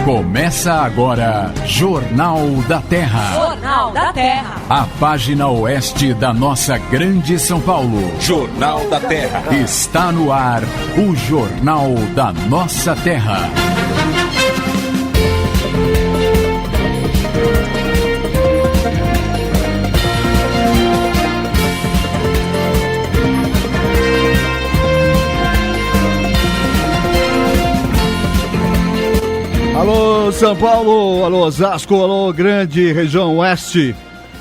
Começa agora, Jornal da Terra. Jornal da Terra. A página oeste da nossa grande São Paulo. Jornal da Terra. Está no ar, o Jornal da Nossa Terra. Alô São Paulo, alô Osasco, alô grande região oeste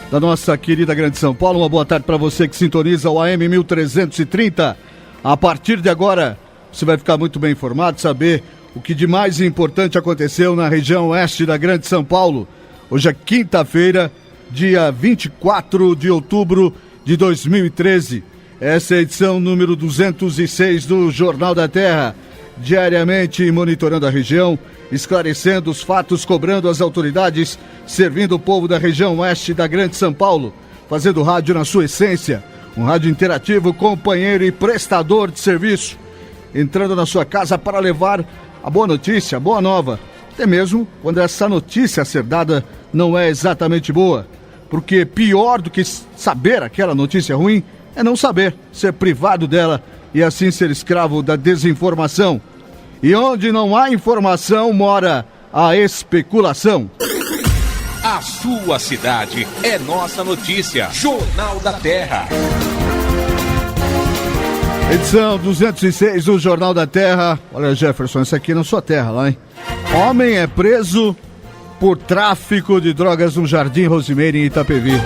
da nossa querida grande São Paulo. Uma boa tarde para você que sintoniza o AM 1330. A partir de agora você vai ficar muito bem informado, saber o que de mais importante aconteceu na região oeste da grande São Paulo. Hoje é quinta-feira, dia 24 de outubro de 2013. Essa é a edição número 206 do Jornal da Terra. Diariamente monitorando a região, esclarecendo os fatos, cobrando as autoridades, servindo o povo da região oeste da grande São Paulo, fazendo rádio na sua essência, um rádio interativo, companheiro e prestador de serviço, entrando na sua casa para levar a boa notícia, a boa nova, até mesmo quando essa notícia a ser dada não é exatamente boa, porque pior do que saber aquela notícia ruim é não saber, ser privado dela e assim ser escravo da desinformação. E onde não há informação, mora a especulação. A sua cidade é nossa notícia. Jornal da Terra. Edição 206 do Jornal da Terra. Olha, Jefferson, isso aqui é na sua terra lá, hein? Homem é preso por tráfico de drogas no Jardim Rosimeire, em Itapevi.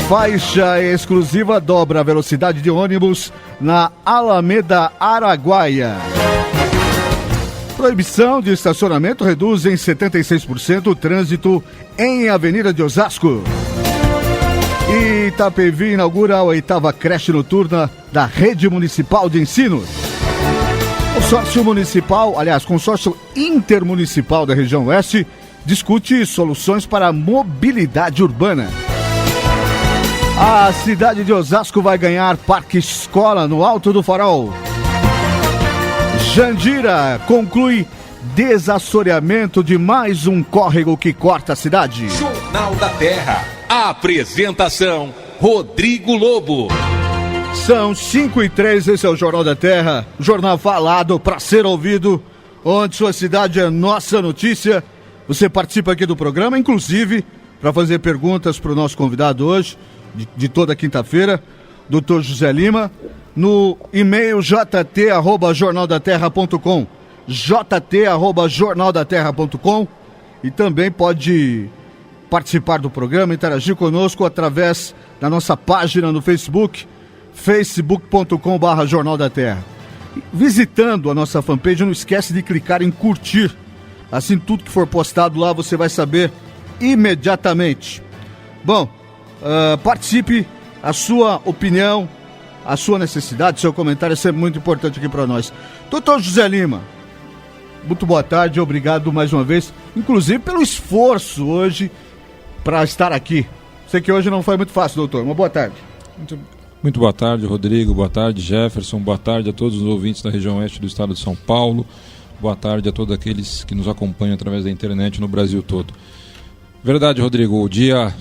Faixa exclusiva dobra a velocidade de ônibus na Alameda Araguaia. Proibição de estacionamento reduz em 76% o trânsito em Avenida de Osasco. Itapevi inaugura a 8ª creche noturna da Rede Municipal de Ensino. Consórcio Intermunicipal da região oeste discute soluções para a mobilidade urbana. A cidade de Osasco vai ganhar Parque Escola no Alto do Farol. Jandira conclui desassoreamento de mais um córrego que corta a cidade. Jornal da Terra. A apresentação, Rodrigo Lobo. São 5h03, esse é o Jornal da Terra. Jornal falado para ser ouvido, onde sua cidade é nossa notícia. Você participa aqui do programa, inclusive, para fazer perguntas para o nosso convidado hoje, de toda quinta-feira, Dr. José Lima, no e-mail jt@jornaldaterra.com, jt@jornaldaterra.com, e também pode participar do programa, interagir conosco através da nossa página no Facebook, facebook.com/Jornal da Terra. Visitando a nossa fanpage, não esquece de clicar em curtir, assim tudo que for postado lá você vai saber imediatamente. Bom, participe, a sua opinião, a sua necessidade, seu comentário é sempre muito importante aqui para nós. Doutor José Lima, muito boa tarde, obrigado mais uma vez, inclusive pelo esforço hoje para estar aqui. Sei que hoje não foi muito fácil, doutor. Uma boa tarde. Muito boa tarde, Rodrigo, boa tarde, Jefferson, boa tarde a todos os ouvintes da região oeste do estado de São Paulo, boa tarde a todos aqueles que nos acompanham através da internet no Brasil todo. Verdade, Rodrigo, os dias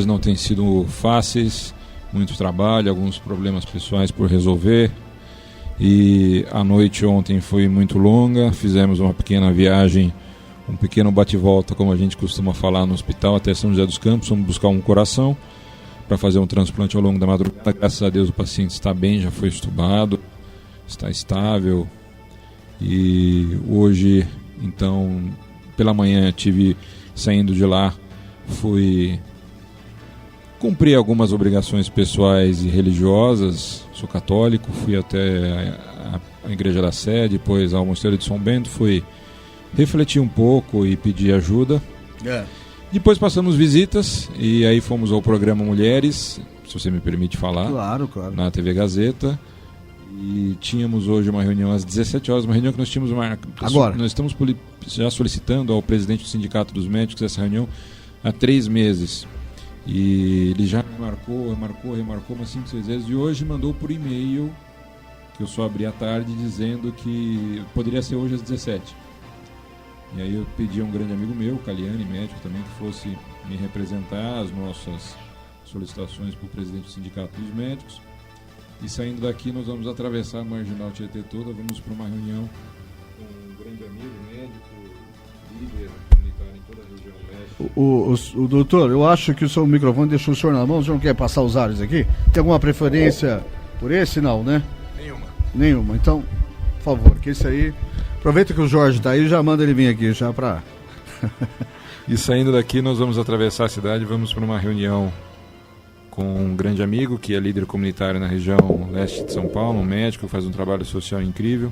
não têm sido fáceis, muito trabalho, alguns problemas pessoais por resolver, e a noite ontem foi muito longa, fizemos uma pequena viagem, um pequeno bate-volta, como a gente costuma falar, no hospital até São José dos Campos, fomos buscar um coração para fazer um transplante ao longo da madrugada. Graças a Deus o paciente está bem, já foi estubado, está estável, e hoje, então, pela manhã saindo de lá, fui cumprir algumas obrigações pessoais e religiosas. Sou católico, fui até a Igreja da Sé, depois ao Mosteiro de São Bento, fui refletir um pouco e pedir ajuda. Depois passamos visitas e aí fomos ao programa Mulheres, se você me permite falar, claro, na TV Gazeta. E tínhamos hoje uma reunião às 17 horas, uma reunião que nós tínhamos agora. Nós estamos já solicitando ao presidente do Sindicato dos Médicos essa reunião há 3 meses. E ele já remarcou umas 5, 6 vezes. E hoje mandou por e-mail, que eu só abri à tarde, dizendo que poderia ser hoje às 17. E aí eu pedi a um grande amigo meu, Caliani, médico também, que fosse me representar as nossas solicitações para o presidente do Sindicato dos Médicos. E saindo daqui nós vamos atravessar a Marginal Tietê toda, vamos para uma reunião com um grande amigo, médico, líder comunitário em toda a região leste. O doutor, eu acho que o seu microfone deixou o senhor na mão, o senhor não quer passar os ares aqui? Tem alguma preferência por esse? Não, né? Nenhuma. Então, por favor, que esse aí... Aproveita que o Jorge está aí e já manda ele vir aqui, já para... E saindo daqui nós vamos atravessar a cidade, vamos para uma reunião com um grande amigo que é líder comunitário na região leste de São Paulo, um médico que faz um trabalho social incrível,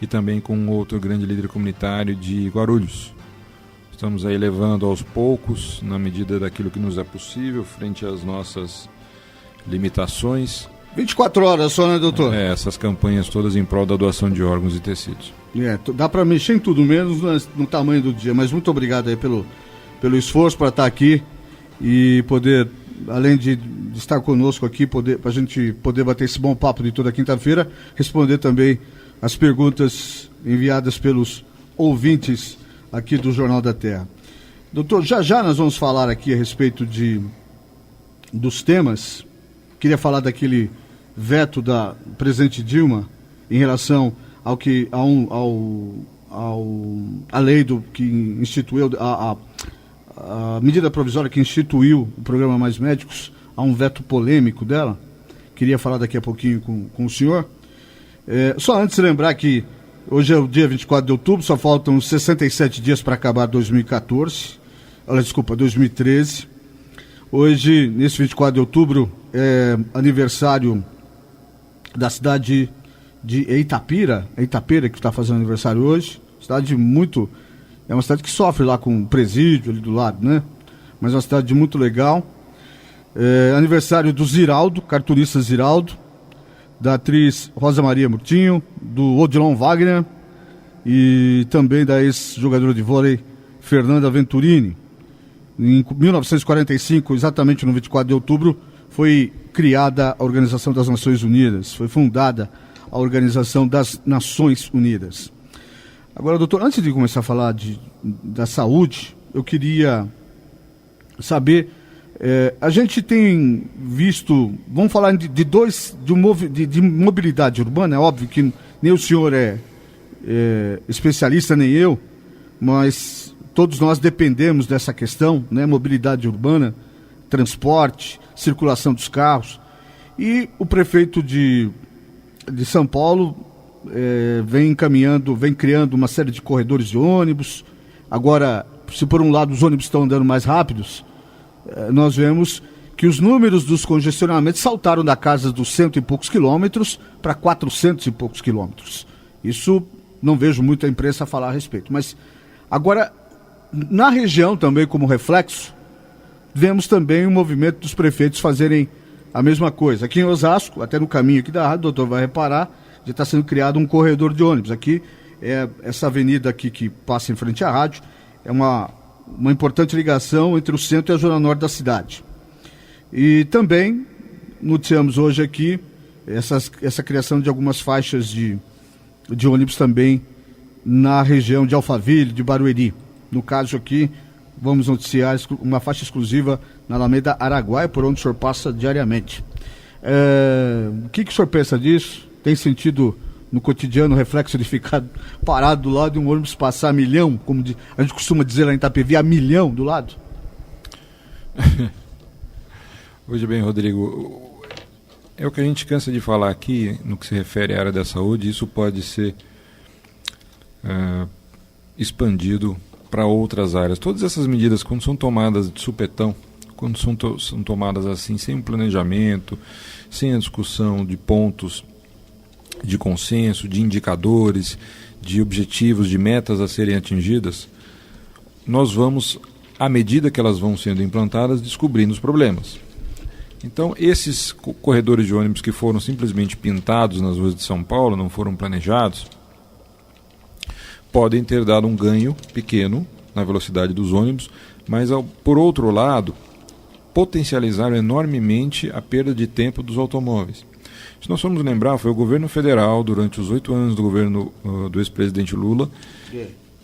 e também com um outro grande líder comunitário de Guarulhos. Estamos aí levando aos poucos, na medida daquilo que nos é possível, frente às nossas limitações. 24 horas só, né, doutor? Essas campanhas todas em prol da doação de órgãos e tecidos. Dá para mexer em tudo, menos no tamanho do dia, mas muito obrigado aí pelo esforço para estar aqui e poder, além de estar conosco aqui, para a gente poder bater esse bom papo de toda quinta-feira, responder também as perguntas enviadas pelos ouvintes aqui do Jornal da Terra. Doutor, já nós vamos falar aqui a respeito dos temas. Queria falar daquele veto da presidente Dilma em relação ao que a lei que instituiu a medida provisória que instituiu o programa Mais Médicos, há um veto polêmico dela. Queria falar daqui a pouquinho com o senhor. Só antes lembrar que hoje é o dia 24 de outubro, só faltam 67 dias para acabar 2013. Hoje, nesse 24 de outubro, é aniversário da cidade de Itapira que está fazendo aniversário hoje. É uma cidade que sofre lá com o presídio ali do lado, né? Mas é uma cidade muito legal. Aniversário do Ziraldo, cartunista Ziraldo, da atriz Rosa Maria Murtinho, do Odilon Wagner e também da ex-jogadora de vôlei Fernanda Venturini. Em 1945, exatamente no 24 de outubro, foi criada a Organização das Nações Unidas, foi fundada a Organização das Nações Unidas. Agora, doutor, antes de começar a falar da saúde, eu queria saber, a gente tem visto, vamos falar de mobilidade urbana, é óbvio que nem o senhor é especialista, nem eu, mas todos nós dependemos dessa questão, né? Mobilidade urbana, transporte, circulação dos carros. E o prefeito de São Paulo vem criando uma série de corredores de ônibus. Agora, se por um lado os ônibus estão andando mais rápidos, nós vemos que os números dos congestionamentos saltaram da casa dos 100 e poucos quilômetros para 400 e poucos quilômetros. Isso não vejo muita imprensa falar a respeito. Mas agora, na região também, como reflexo, vemos também o movimento dos prefeitos fazerem a mesma coisa. Aqui em Osasco, até no caminho aqui da rádio, o doutor vai reparar, já está sendo criado um corredor de ônibus. Aqui, essa avenida aqui que passa em frente à rádio, é uma importante ligação entre o centro e a zona norte da cidade. E também noticiamos hoje aqui essa criação de algumas faixas de ônibus também na região de Alphaville, de Barueri. No caso aqui, vamos noticiar uma faixa exclusiva na Alameda Araguaia, por onde o senhor passa diariamente. O que o senhor pensa disso? Tem sentido no cotidiano o reflexo de ficar parado do lado de um ônibus passar a milhão, como a gente costuma dizer lá em Itapevi, a milhão do lado? Veja bem, Rodrigo, é o que a gente cansa de falar aqui no que se refere à área da saúde. Isso pode ser expandido para outras áreas. Todas essas medidas, quando são tomadas de supetão, quando são tomadas assim, sem um planejamento, sem a discussão de pontos de consenso, de indicadores, de objetivos, de metas a serem atingidas, nós vamos, à medida que elas vão sendo implantadas, descobrindo os problemas. Então, esses corredores de ônibus que foram simplesmente pintados nas ruas de São Paulo, não foram planejados, podem ter dado um ganho pequeno na velocidade dos ônibus, mas, por outro lado, potencializaram enormemente a perda de tempo dos automóveis. Se nós formos lembrar, foi o governo federal, durante os 8 anos do governo do ex-presidente Lula,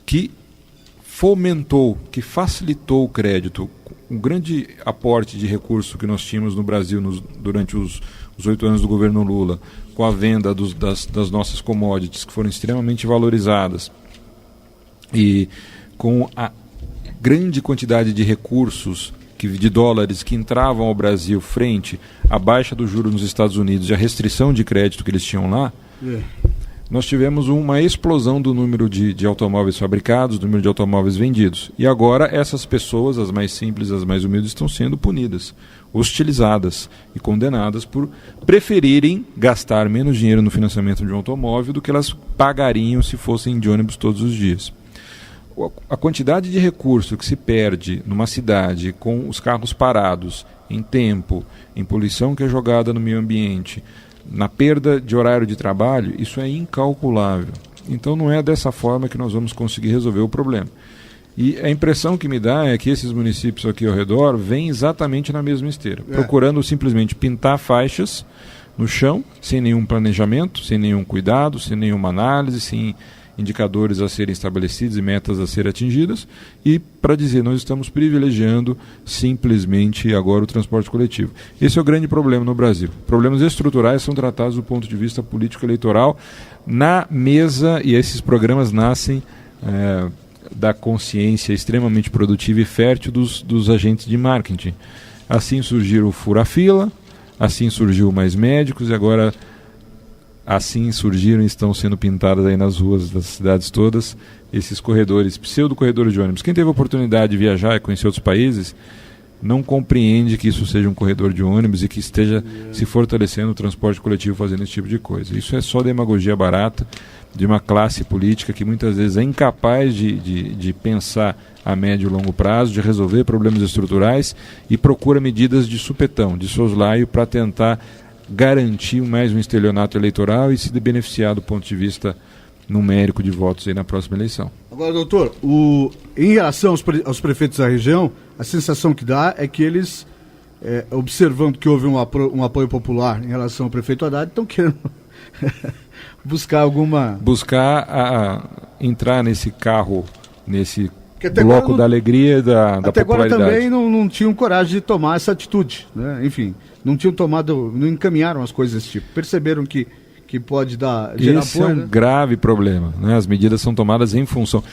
que fomentou, que facilitou o crédito. Um grande aporte de recurso que nós tínhamos no Brasil durante os 8 anos do governo Lula, com a venda das nossas commodities, que foram extremamente valorizadas, e com a grande quantidade de recursos, de dólares, que entravam ao Brasil frente à baixa do juro nos Estados Unidos e a restrição de crédito que eles tinham lá, nós tivemos uma explosão do número de automóveis fabricados, do número de automóveis vendidos. E agora essas pessoas, as mais simples, as mais humildes, estão sendo punidas, hostilizadas e condenadas por preferirem gastar menos dinheiro no financiamento de um automóvel do que elas pagariam se fossem de ônibus todos os dias. A quantidade de recurso que se perde numa cidade com os carros parados, em tempo, em poluição que é jogada no meio ambiente, na perda de horário de trabalho, isso é incalculável. Então não é dessa forma que nós vamos conseguir resolver o problema. E a impressão que me dá é que esses municípios aqui ao redor vêm exatamente na mesma esteira, procurando simplesmente pintar faixas no chão, sem nenhum planejamento, sem nenhum cuidado, sem nenhuma análise, sem indicadores a serem estabelecidos e metas a serem atingidas, e para dizer, nós estamos privilegiando simplesmente agora o transporte coletivo. Esse é o grande problema no Brasil. Problemas estruturais são tratados do ponto de vista político-eleitoral na mesa, e esses programas nascem da consciência extremamente produtiva e fértil dos agentes de marketing. Assim surgiu o Fura-Fila, assim surgiu Mais Médicos, e agora assim surgiram e estão sendo pintadas aí nas ruas das cidades todas esses corredores, pseudo-corredores de ônibus. Quem teve a oportunidade de viajar e conhecer outros países não compreende que isso seja um corredor de ônibus e que esteja se fortalecendo o transporte coletivo fazendo esse tipo de coisa. Isso é só demagogia barata de uma classe política que muitas vezes é incapaz de pensar a médio e longo prazo, de resolver problemas estruturais e procura medidas de supetão, de soslaio, para tentar garantir mais um estelionato eleitoral e se beneficiar do ponto de vista numérico de votos aí na próxima eleição. Agora, doutor, em relação aos prefeitos da região, a sensação que dá é que eles, observando que houve um apoio popular em relação ao prefeito Haddad, estão querendo buscar entrar nesse carro, nesse bloco da alegria e da até popularidade. Agora também não tinham coragem de tomar essa atitude, né? Enfim, não encaminharam as coisas desse tipo. Perceberam que pode gerar Esse apoio, é um né? grave problema, né? As medidas são tomadas em função.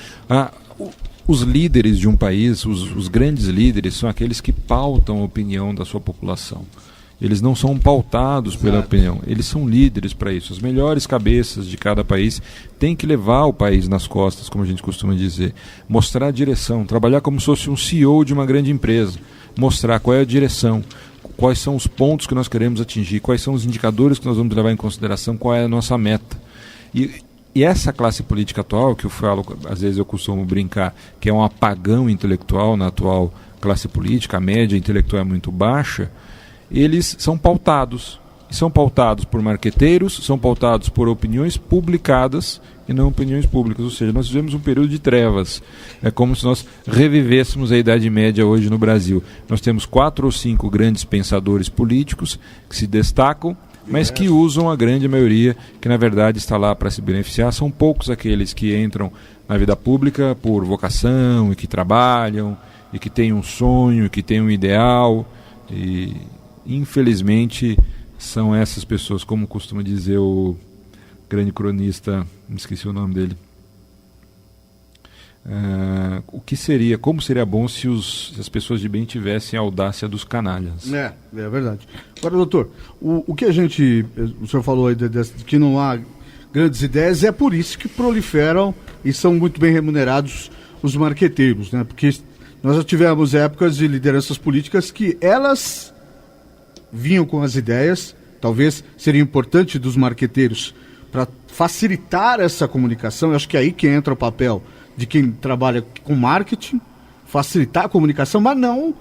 Os líderes de um país, os grandes líderes, são aqueles que pautam a opinião da sua população. Eles não são pautados pela opinião, eles são líderes para isso. As melhores cabeças de cada país têm que levar o país nas costas, como a gente costuma dizer, mostrar a direção, trabalhar como se fosse um CEO de uma grande empresa, mostrar qual é a direção, quais são os pontos que nós queremos atingir, quais são os indicadores que nós vamos levar em consideração, qual é a nossa meta. E essa classe política atual, que eu falo, às vezes eu costumo brincar, que é um apagão intelectual na atual classe política, a média intelectual é muito baixa, eles são pautados. São pautados por marqueteiros, são pautados por opiniões publicadas e não opiniões públicas. Ou seja, nós vivemos um período de trevas. É como se nós revivêssemos a Idade Média hoje no Brasil. Nós temos 4 ou 5 grandes pensadores políticos que se destacam, mas que usam a grande maioria, que na verdade está lá para se beneficiar. São poucos aqueles que entram na vida pública por vocação e que trabalham, e que têm um sonho, e que têm um ideal. E infelizmente são essas pessoas, como costuma dizer o grande cronista, me esqueci o nome dele, como seria bom se as pessoas de bem tivessem a audácia dos canalhas. É verdade. Agora, doutor, o senhor falou aí que não há grandes ideias, é por isso que proliferam e são muito bem remunerados os marqueteiros, né? Porque nós já tivemos épocas de lideranças políticas que elas vinham com as ideias, talvez seria importante dos marqueteiros para facilitar essa comunicação. Eu acho que é aí que entra o papel de quem trabalha com marketing, facilitar a comunicação, mas não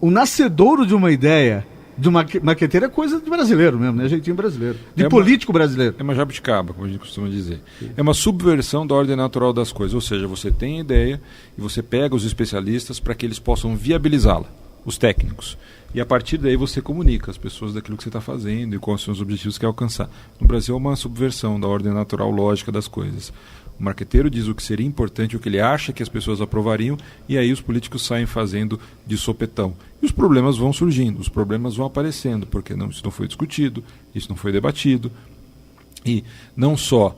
o nascedouro de uma ideia, de uma marqueteira, é coisa de brasileiro mesmo, né? Jeitinho brasileiro, político brasileiro. É uma jabuticaba, como a gente costuma dizer. É uma subversão da ordem natural das coisas, ou seja, você tem a ideia e você pega os especialistas para que eles possam viabilizá-la. os técnicos. E a partir daí você comunica as pessoas daquilo que você está fazendo e quais são os objetivos que quer alcançar. No Brasil é uma subversão da ordem natural lógica das coisas. O marqueteiro diz o que seria importante, o que ele acha que as pessoas aprovariam, e aí os políticos saem fazendo de sopetão. E os problemas vão surgindo, os problemas vão aparecendo, porque isso não foi discutido, isso não foi debatido. E não só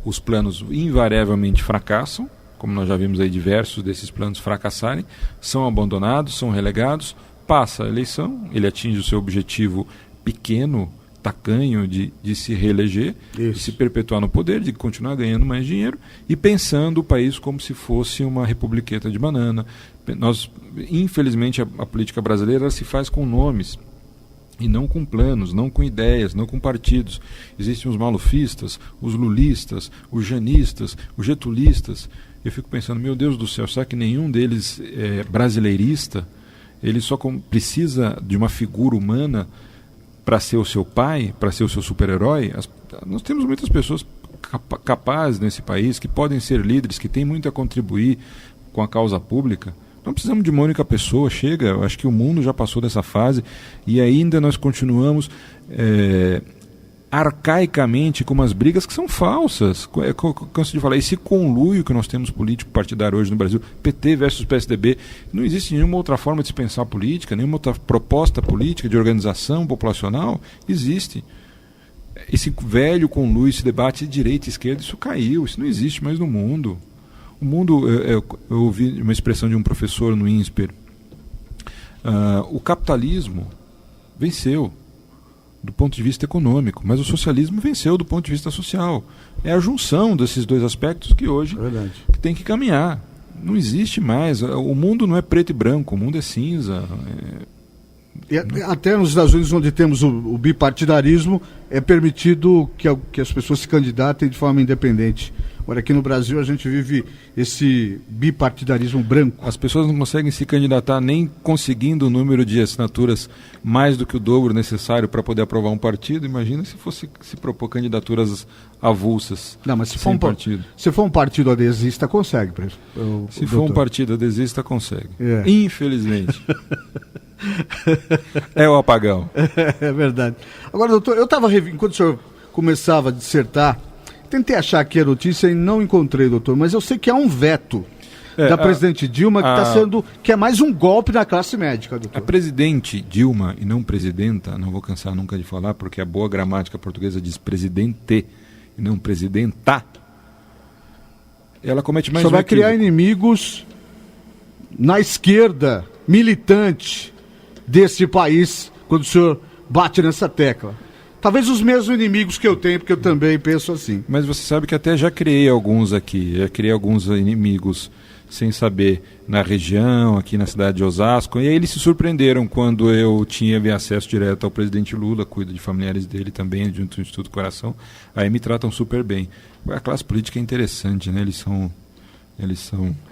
os planos invariavelmente fracassam, como nós já vimos aí diversos desses planos fracassarem, são abandonados, são relegados, passa a eleição, ele atinge o seu objetivo pequeno, tacanho de se reeleger, de se perpetuar no poder, de continuar ganhando mais dinheiro e pensando o país como se fosse uma republiqueta de banana. Infelizmente, a política brasileira se faz com nomes e não com planos, não com ideias, não com partidos. Existem os malufistas, os lulistas, os janistas, os getulistas. Eu fico pensando, meu Deus do céu, será que nenhum deles é brasileirista? Ele só precisa de uma figura humana para ser o seu pai, para ser o seu super-herói? Nós temos muitas pessoas capazes nesse país, que podem ser líderes, que têm muito a contribuir com a causa pública. Não precisamos de uma única pessoa, chega. Eu acho que o mundo já passou dessa fase e ainda nós continuamos arcaicamente com umas brigas que são falsas. Canso de falar, esse conluio que nós temos político partidário hoje no Brasil, PT versus PSDB, não existe nenhuma outra forma de se pensar política, nenhuma outra proposta política de organização populacional, existe. Esse velho conluio, esse debate de direita e esquerda, isso caiu, isso não existe mais no mundo. O mundo, eu ouvi uma expressão de um professor no INSPER, o capitalismo venceu do ponto de vista econômico, mas o socialismo venceu do ponto de vista social. É a junção desses dois aspectos que hoje tem que caminhar. Não existe mais. O mundo não é preto e branco, o mundo é cinza. E até nos Estados Unidos, onde temos o bipartidarismo, é permitido que as pessoas se candidatem de forma independente. Agora, aqui no Brasil, a gente vive esse bipartidarismo branco. As pessoas não conseguem se candidatar nem conseguindo o número de assinaturas mais do que o dobro necessário para poder aprovar um partido. Imagina se fosse se propor candidaturas avulsas. Não, mas se for um partido adesista, consegue. Se for um partido adesista, consegue. Infelizmente. É o apagão. É verdade. Agora, doutor, eu estava enquanto o senhor começava a dissertar, tentei achar aqui a notícia e não encontrei, doutor, mas eu sei que há um veto da presidente Dilma que é mais um golpe na classe médica, doutor. A presidente Dilma, e não presidenta, não vou cansar nunca de falar, porque a boa gramática portuguesa diz presidente e não presidenta, ela comete mais um equívoco. Só vai criar inimigos na esquerda militante desse país quando o senhor bate nessa tecla. Talvez os mesmos inimigos que eu tenho, porque eu também penso assim. Mas você sabe que até já criei alguns aqui, já criei alguns inimigos sem saber na região, aqui na cidade de Osasco, e aí eles se surpreenderam quando eu tinha acesso direto ao presidente Lula, cuido de familiares dele também, junto ao Instituto Coração, aí me tratam super bem. A classe política é interessante, né? Eles são...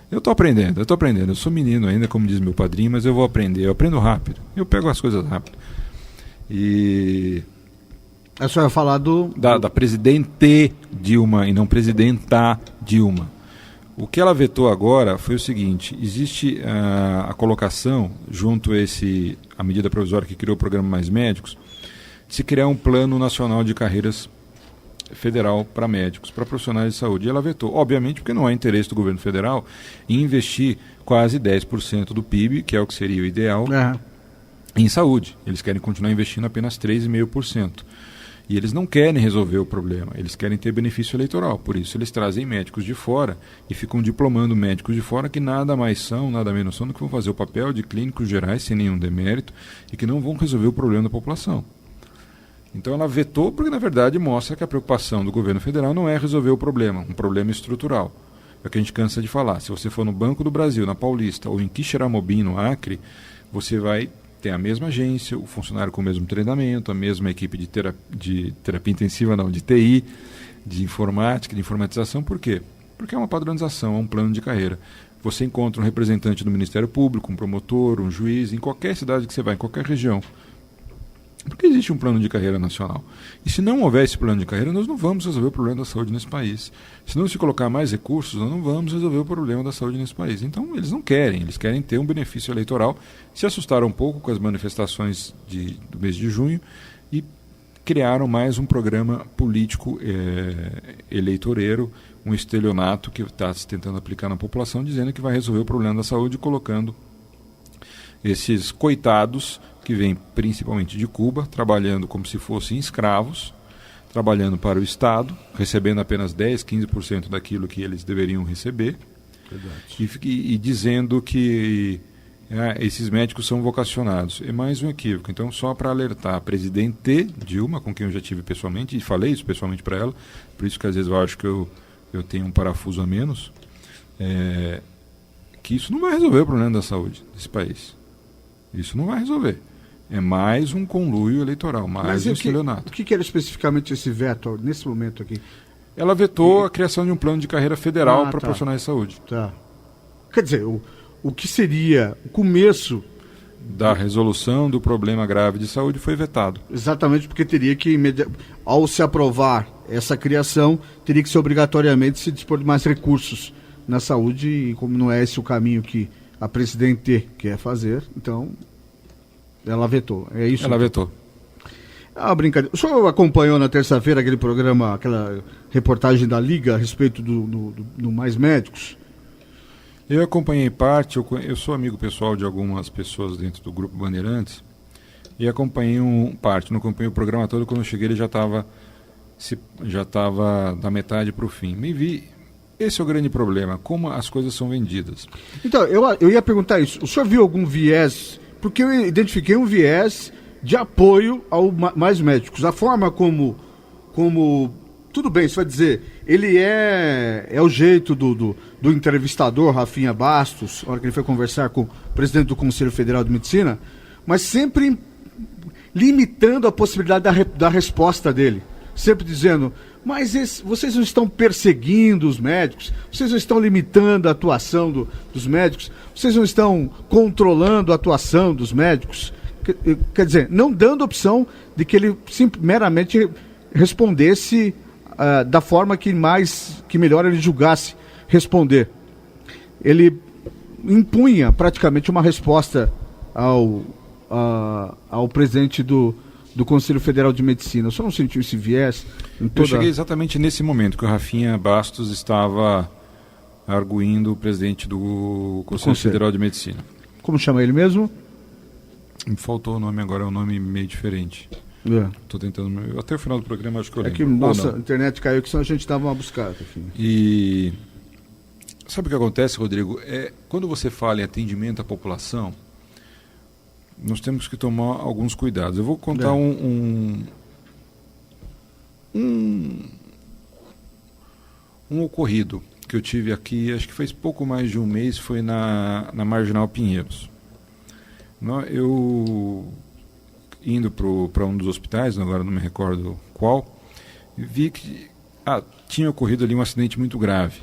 Eu estou aprendendo, eu sou menino ainda, como diz meu padrinho, mas eu vou aprender, eu aprendo rápido, eu pego as coisas rápido. E... A senhora vai falar da presidente Dilma e não presidenta Dilma. O que ela vetou agora foi o seguinte: existe a colocação, junto a medida provisória que criou o programa Mais Médicos, de se criar um plano nacional de carreiras federal para médicos, para profissionais de saúde. E ela vetou, obviamente, porque não há interesse do governo federal em investir quase 10% do PIB, que é o que seria o ideal, em saúde. Eles querem continuar investindo apenas 3,5%. E eles não querem resolver o problema, eles querem ter benefício eleitoral. Por isso eles trazem médicos de fora e ficam diplomando médicos de fora que nada mais são, nada menos são do que vão fazer o papel de clínicos gerais sem nenhum demérito e que não vão resolver o problema da população. Então ela vetou porque, na verdade, mostra que a preocupação do governo federal não é resolver o problema, um problema estrutural. É o que a gente cansa de falar. Se você for no Banco do Brasil, na Paulista ou em Quixeramobim, no Acre, você vai ter a mesma agência, o funcionário com o mesmo treinamento, a mesma equipe de terapia intensiva, não, de TI, de informática, de informatização. Por quê? Porque é uma padronização, é um plano de carreira. Você encontra um representante do Ministério Público, um promotor, um juiz, em qualquer cidade que você vai, em qualquer região. Porque existe um plano de carreira nacional. E se não houver esse plano de carreira, nós não vamos resolver o problema da saúde nesse país. Se não se colocar mais recursos, nós não vamos resolver o problema da saúde nesse país. Então, eles não querem, eles querem ter um benefício eleitoral. Se assustaram um pouco com as manifestações do mês de junho e criaram mais um programa político eleitoreiro, um estelionato que está se tentando aplicar na população, dizendo que vai resolver o problema da saúde, colocando esses coitados que vêm principalmente de Cuba, trabalhando como se fossem escravos, trabalhando para o Estado, recebendo apenas 10, 15% daquilo que eles deveriam receber, e dizendo que esses médicos são vocacionados. É mais um equívoco. Então, só para alertar a presidente Dilma, com quem eu já tive pessoalmente, e falei isso pessoalmente para ela, por isso que às vezes eu acho que eu tenho um parafuso a menos, que isso não vai resolver o problema da saúde desse país. Isso não vai resolver. É mais um conluio eleitoral, mais um estelionato. O que era especificamente esse veto nesse momento aqui? Ela vetou a criação de um plano de carreira federal para profissionais de saúde. Tá. Quer dizer, o que seria o começo da resolução do problema grave de saúde foi vetado. Exatamente, porque teria que, ao se aprovar essa criação, teria que ser obrigatoriamente se dispor de mais recursos na saúde, e como não é esse o caminho que a presidente quer fazer, então ela vetou. É isso? Ela vetou. Brincadeira. O senhor acompanhou na terça-feira aquele programa, aquela reportagem da Liga a respeito do Mais Médicos? Eu acompanhei parte, eu sou amigo pessoal de algumas pessoas dentro do Grupo Bandeirantes, e acompanhei parte, não acompanhei o programa todo. Quando eu cheguei ele já estava da metade para o fim. Me vi, esse é o grande problema, como as coisas são vendidas. Então, eu ia perguntar isso, o senhor viu algum viés, porque eu identifiquei um viés de apoio ao Mais Médicos, a forma como tudo bem, você vai dizer, ele é o jeito do entrevistador Rafinha Bastos, na hora que ele foi conversar com o presidente do Conselho Federal de Medicina, mas sempre limitando a possibilidade da resposta dele. Sempre dizendo, mas vocês não estão perseguindo os médicos, vocês não estão limitando a atuação dos médicos, vocês não estão controlando a atuação dos médicos. Quer dizer, não dando opção de que ele meramente respondesse da forma que melhor ele julgasse responder. Ele impunha praticamente uma resposta ao presidente do Conselho Federal de Medicina. Eu só não sentiu esse viés? Eu cheguei exatamente nesse momento que o Rafinha Bastos estava arguindo o presidente do Conselho Federal de Medicina. Como chama ele mesmo? Me faltou o nome agora, é um nome meio diferente. Estou tentando. Até o final do programa acho que eu lembro. É que nossa internet caiu, que senão a gente dava uma buscada. Enfim. E sabe o que acontece, Rodrigo? Quando você fala em atendimento à população, nós temos que tomar alguns cuidados. Eu vou contar um ocorrido que eu tive aqui, acho que faz pouco mais de um mês, foi na Marginal Pinheiros. Eu, indo para um dos hospitais, agora não me recordo qual, vi que tinha ocorrido ali um acidente muito grave.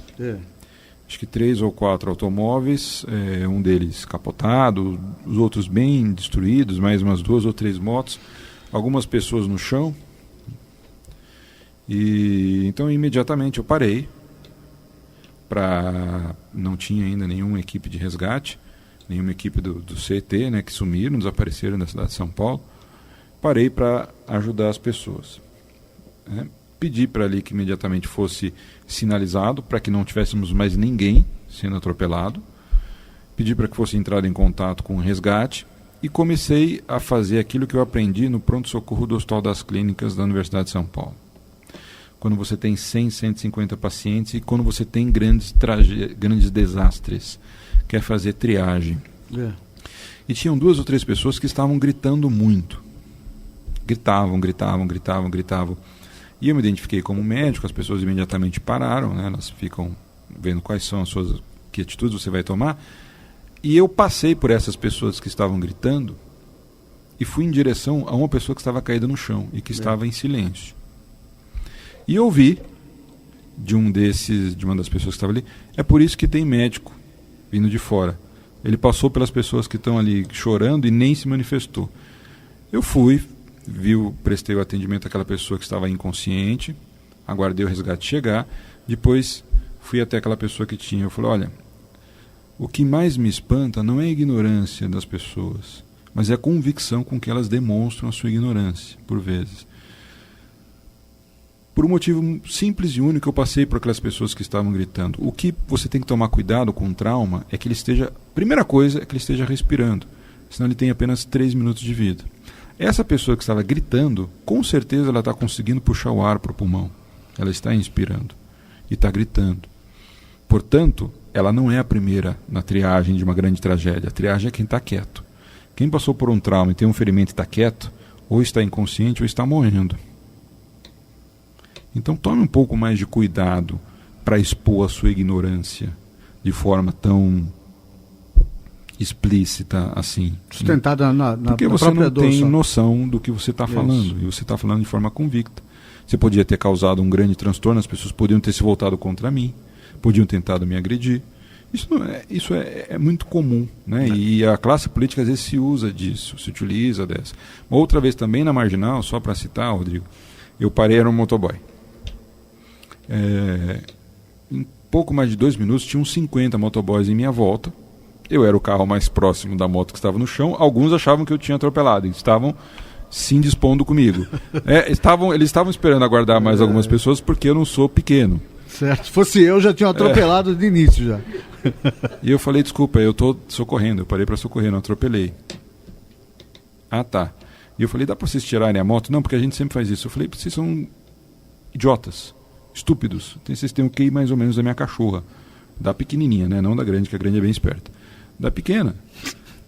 Acho que 3 ou 4 automóveis, um deles capotado, os outros bem destruídos, mais umas 2 ou 3 motos, algumas pessoas no chão. E então imediatamente eu parei, não tinha ainda nenhuma equipe de resgate, nenhuma equipe do CET, né, que sumiram, desapareceram da cidade de São Paulo. Parei para ajudar as pessoas. Pedi para ali que imediatamente fosse sinalizado, para que não tivéssemos mais ninguém sendo atropelado. Pedi para que fosse entrado em contato com o resgate e comecei a fazer aquilo que eu aprendi no pronto-socorro do Hospital das Clínicas da Universidade de São Paulo. Quando você tem 100, 150 pacientes e quando você tem grandes desastres, quer fazer triagem. E tinham 2 ou 3 pessoas que estavam gritando muito. Gritavam. E eu me identifiquei como médico, as pessoas imediatamente pararam, né? Elas ficam vendo quais são que atitudes você vai tomar. E eu passei por essas pessoas que estavam gritando e fui em direção a uma pessoa que estava caída no chão e que estava em silêncio. E ouvi de uma das pessoas que estava ali, é por isso que tem médico vindo de fora. Ele passou pelas pessoas que estão ali chorando e nem se manifestou. Eu fui, prestei o atendimento àquela pessoa que estava inconsciente, aguardei o resgate chegar, depois fui até aquela pessoa que tinha. Eu falei, olha, o que mais me espanta não é a ignorância das pessoas, mas é a convicção com que elas demonstram a sua ignorância, por vezes. Por um motivo simples e único, eu passei por aquelas pessoas que estavam gritando. O que você tem que tomar cuidado com o trauma é que ele esteja... Primeira coisa é que ele esteja respirando, senão ele tem apenas 3 minutos de vida. Essa pessoa que estava gritando, com certeza ela está conseguindo puxar o ar para o pulmão. Ela está inspirando e está gritando. Portanto, ela não é a primeira na triagem de uma grande tragédia. A triagem é quem está quieto. Quem passou por um trauma e tem um ferimento e está quieto, ou está inconsciente ou está morrendo. Então tome um pouco mais de cuidado para expor a sua ignorância de forma tão explícita assim. Sustentada na Porque você não tem noção do que você está falando. E você está falando de forma convicta. Você podia ter causado um grande transtorno, as pessoas podiam ter se voltado contra mim, podiam tentado me agredir. Isso é muito comum, né? E a classe política às vezes se usa disso, se utiliza dessa. Uma outra vez também na Marginal, só para citar, Rodrigo, eu parei, era um motoboy. Em pouco mais de 2 minutos tinham 50 motoboys em minha volta. Eu era o carro mais próximo da moto que estava no chão. Alguns achavam que eu tinha atropelado, eles estavam se indispondo comigo. Eles estavam esperando aguardar mais algumas pessoas, porque eu não sou pequeno. Certo, se fosse eu já tinha atropelado de início já. E eu falei, desculpa, eu estou socorrendo, eu parei para socorrer, não atropelei. Ah, tá. E eu falei, dá para vocês tirarem a moto? Não, porque a gente sempre faz isso. Eu falei, vocês são idiotas, estúpidos. Vocês têm o QI mais ou menos da minha cachorra. Da pequenininha, né? Não da grande, que a grande é bem esperta. Da pequena.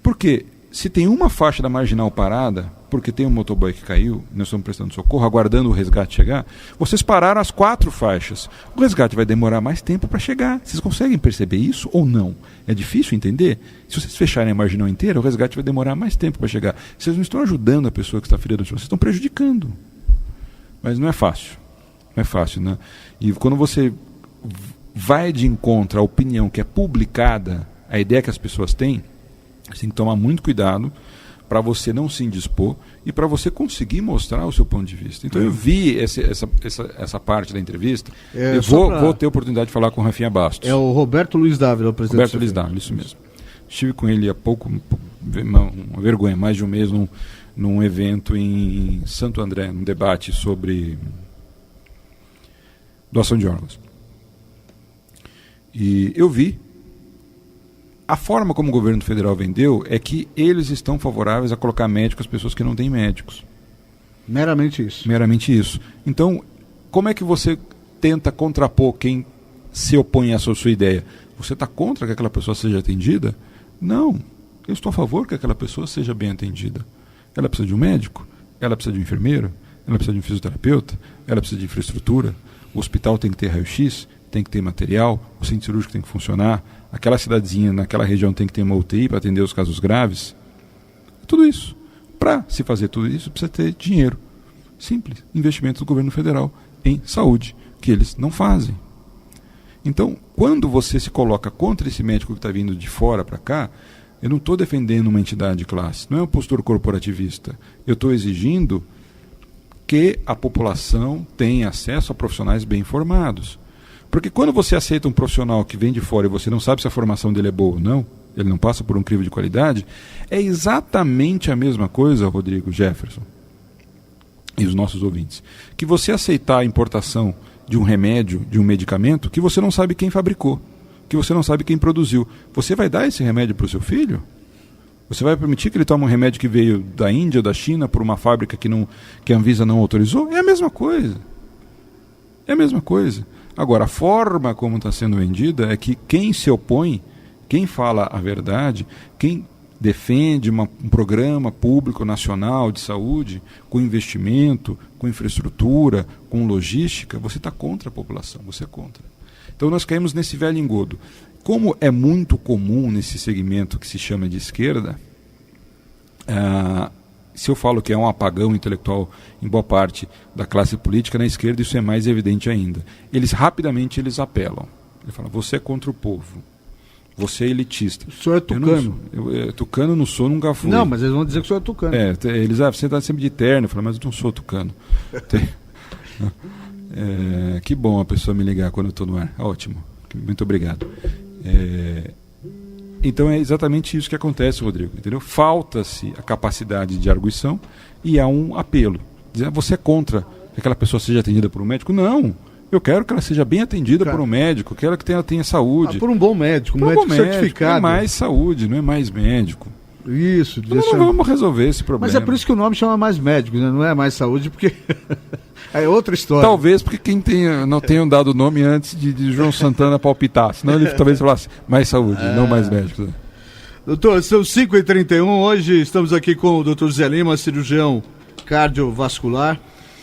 Por quê? Se tem uma faixa da Marginal parada, porque tem um motoboy que caiu, nós estamos prestando socorro, aguardando o resgate chegar, vocês pararam as 4 faixas. O resgate vai demorar mais tempo para chegar. Vocês conseguem perceber isso ou não? É difícil entender? Se vocês fecharem a Marginal inteira, o resgate vai demorar mais tempo para chegar. Vocês não estão ajudando a pessoa que está ferida, vocês estão prejudicando. Mas não é fácil. Não é fácil, né? E quando você vai de encontro à opinião que é publicada, a ideia que as pessoas têm, você tem que tomar muito cuidado para você não se indispor e para você conseguir mostrar o seu ponto de vista. Então eu vi essa parte da entrevista. Eu vou ter a oportunidade de falar com o Rafinha Bastos. É o Roberto Luiz Dávila, o presidente. Roberto Luiz Dávila, isso mesmo. Estive com ele há pouco, uma vergonha, mais de um mês, num evento em Santo André, num debate sobre doação de órgãos. E eu vi a forma como o governo federal vendeu é que eles estão favoráveis a colocar médicos às pessoas que não têm médicos. Meramente isso. Meramente isso. Então, como é que você tenta contrapor quem se opõe à sua ideia? Você está contra que aquela pessoa seja atendida? Não. Eu estou a favor que aquela pessoa seja bem atendida. Ela precisa de um médico? Ela precisa de um enfermeiro? Ela precisa de um fisioterapeuta? Ela precisa de infraestrutura? O hospital tem que ter raio-x? Tem que ter material? O centro cirúrgico tem que funcionar? Aquela cidadezinha, naquela região tem que ter uma UTI para atender os casos graves? Tudo isso. Para se fazer tudo isso, precisa ter dinheiro. Simples. Investimentos do governo federal em saúde, que eles não fazem. Então, quando você se coloca contra esse médico que está vindo de fora para cá, eu não estou defendendo uma entidade de classe, não é uma postura corporativista. Eu estou exigindo que a população tenha acesso a profissionais bem formados. Porque quando você aceita um profissional que vem de fora e você não sabe se a formação dele é boa ou não, ele não passa por um crivo de qualidade, é exatamente a mesma coisa, Rodrigo, Jefferson e os nossos ouvintes, que você aceitar a importação de um remédio, de um medicamento, que você não sabe quem fabricou, que você não sabe quem produziu. Você vai dar esse remédio para o seu filho? Você vai permitir que ele tome um remédio que veio da Índia ou da China por uma fábrica que a Anvisa não autorizou? É a mesma coisa. É a mesma coisa. Agora, a forma como está sendo vendida é que quem se opõe, quem fala a verdade, quem defende um programa público nacional de saúde, com investimento, com infraestrutura, com logística, você está contra a população, você é contra. Então nós caímos nesse velho engodo. Como é muito comum nesse segmento que se chama de esquerda, se eu falo que é um apagão intelectual em boa parte da classe política, na esquerda isso é mais evidente ainda. Rapidamente eles apelam. Ele fala, você é contra o povo. você é elitista. O senhor é tucano. Tucano não sou, nunca fui. Não, mas eles vão dizer que o senhor é tucano. Eles, você está sempre de terno. Eu falo, mas eu não sou tucano. Que bom a pessoa me ligar quando eu estou no ar. Ótimo. Muito obrigado. Então é exatamente isso que acontece, Rodrigo. Entendeu? Falta-se a capacidade de arguição e há um apelo. Dizer, você é contra que aquela pessoa seja atendida por um médico? Não. Eu quero que ela seja bem atendida por um médico, quero que ela tenha saúde. Por um bom médico, um médico certificado. Não é mais saúde, não é mais médico. Isso. Não vamos resolver esse problema. Mas é por isso que o nome chama mais médico, né? Não é mais saúde, porque é outra história. Talvez porque não tenham dado o nome antes de João Santana palpitar. Senão ele talvez falasse mais saúde, não mais médico. Doutor, são 5h31. Hoje estamos aqui com o Dr. José Lima, cirurgião cardiovascular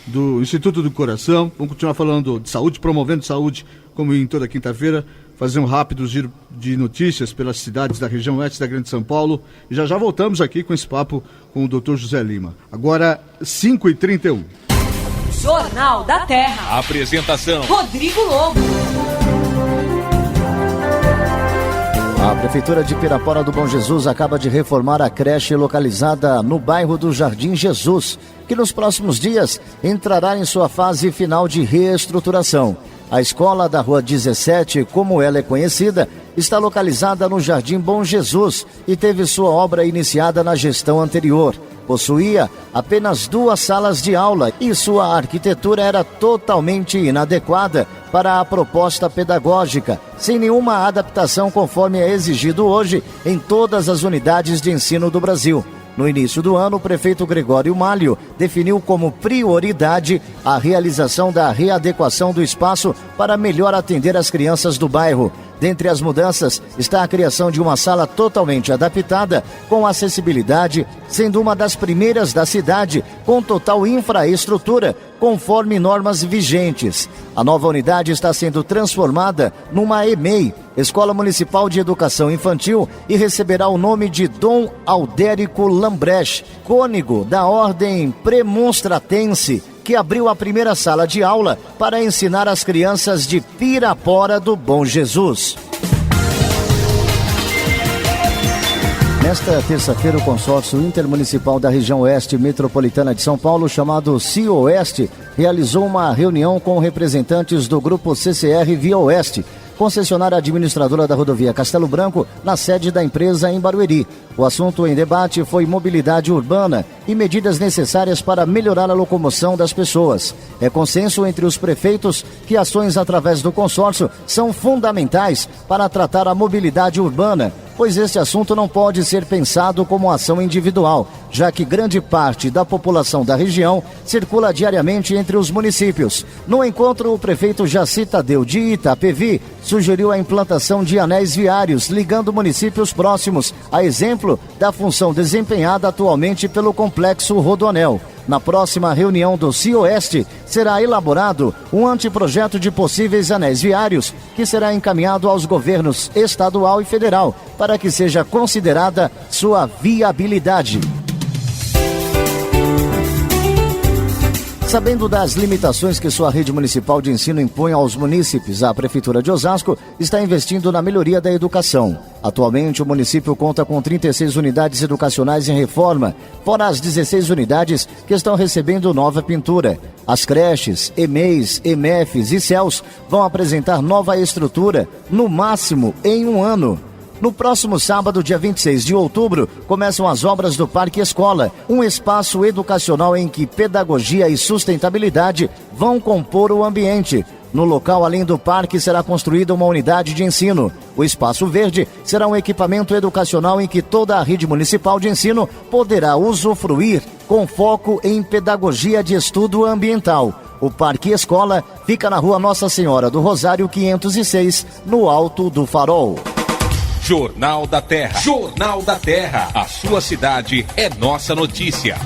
do Instituto do Coração. Vamos continuar falando de saúde, promovendo saúde, como em toda quinta-feira. Fazer um rápido giro de notícias pelas cidades da região oeste da Grande São Paulo. E já voltamos aqui com esse papo com o Dr. José Lima. Agora, 5h31. Jornal da Terra. Apresentação: Rodrigo Lobo. A Prefeitura de Pirapora do Bom Jesus acaba de reformar a creche localizada no bairro do Jardim Jesus, que nos próximos dias entrará em sua fase final de reestruturação. A escola da Rua 17, como ela é conhecida, está localizada no Jardim Bom Jesus e teve sua obra iniciada na gestão anterior. Possuía apenas 2 salas de aula e sua arquitetura era totalmente inadequada para a proposta pedagógica, sem nenhuma adaptação conforme é exigido hoje em todas as unidades de ensino do Brasil. No início do ano, o prefeito Gregório Malho definiu como prioridade a realização da readequação do espaço para melhor atender as crianças do bairro. Dentre as mudanças está a criação de uma sala totalmente adaptada, com acessibilidade, sendo uma das primeiras da cidade, com total infraestrutura, conforme normas vigentes. A nova unidade está sendo transformada numa EMEI, Escola Municipal de Educação Infantil, e receberá o nome de Dom Aldérico Lambrecht, cônego da Ordem Premonstratense, que abriu a primeira sala de aula para ensinar as crianças de Pirapora do Bom Jesus. Nesta terça-feira, o consórcio intermunicipal da região oeste metropolitana de São Paulo, chamado CIOeste, realizou uma reunião com representantes do grupo CCR Via Oeste, concessionária administradora da rodovia Castelo Branco, na sede da empresa em Barueri. O assunto em debate foi mobilidade urbana e medidas necessárias para melhorar a locomoção das pessoas. É consenso entre os prefeitos que ações através do consórcio são fundamentais para tratar a mobilidade urbana, pois este assunto não pode ser pensado como ação individual, já que grande parte da população da região circula diariamente entre os municípios. No encontro, o prefeito Jaci Tadeu de Itapevi sugeriu a implantação de anéis viários ligando municípios próximos, a exemplo da função desempenhada atualmente pelo Complexo Rodoanel. Na próxima reunião do CIOeste, será elaborado um anteprojeto de possíveis anéis viários, que será encaminhado aos governos estadual e federal, para que seja considerada sua viabilidade. Sabendo das limitações que sua rede municipal de ensino impõe aos munícipes, a Prefeitura de Osasco está investindo na melhoria da educação. Atualmente, o município conta com 36 unidades educacionais em reforma, fora as 16 unidades que estão recebendo nova pintura. As creches, EMEIs, EMEFs e CELS vão apresentar nova estrutura, no máximo em 1 ano. No próximo sábado, dia 26 de outubro, começam as obras do Parque Escola, um espaço educacional em que pedagogia e sustentabilidade vão compor o ambiente. No local, além do parque, será construída uma unidade de ensino. O Espaço Verde será um equipamento educacional em que toda a rede municipal de ensino poderá usufruir, com foco em pedagogia de estudo ambiental. O Parque Escola fica na Rua Nossa Senhora do Rosário 506, no Alto do Farol. Jornal da Terra. Jornal da Terra. A sua cidade é nossa notícia.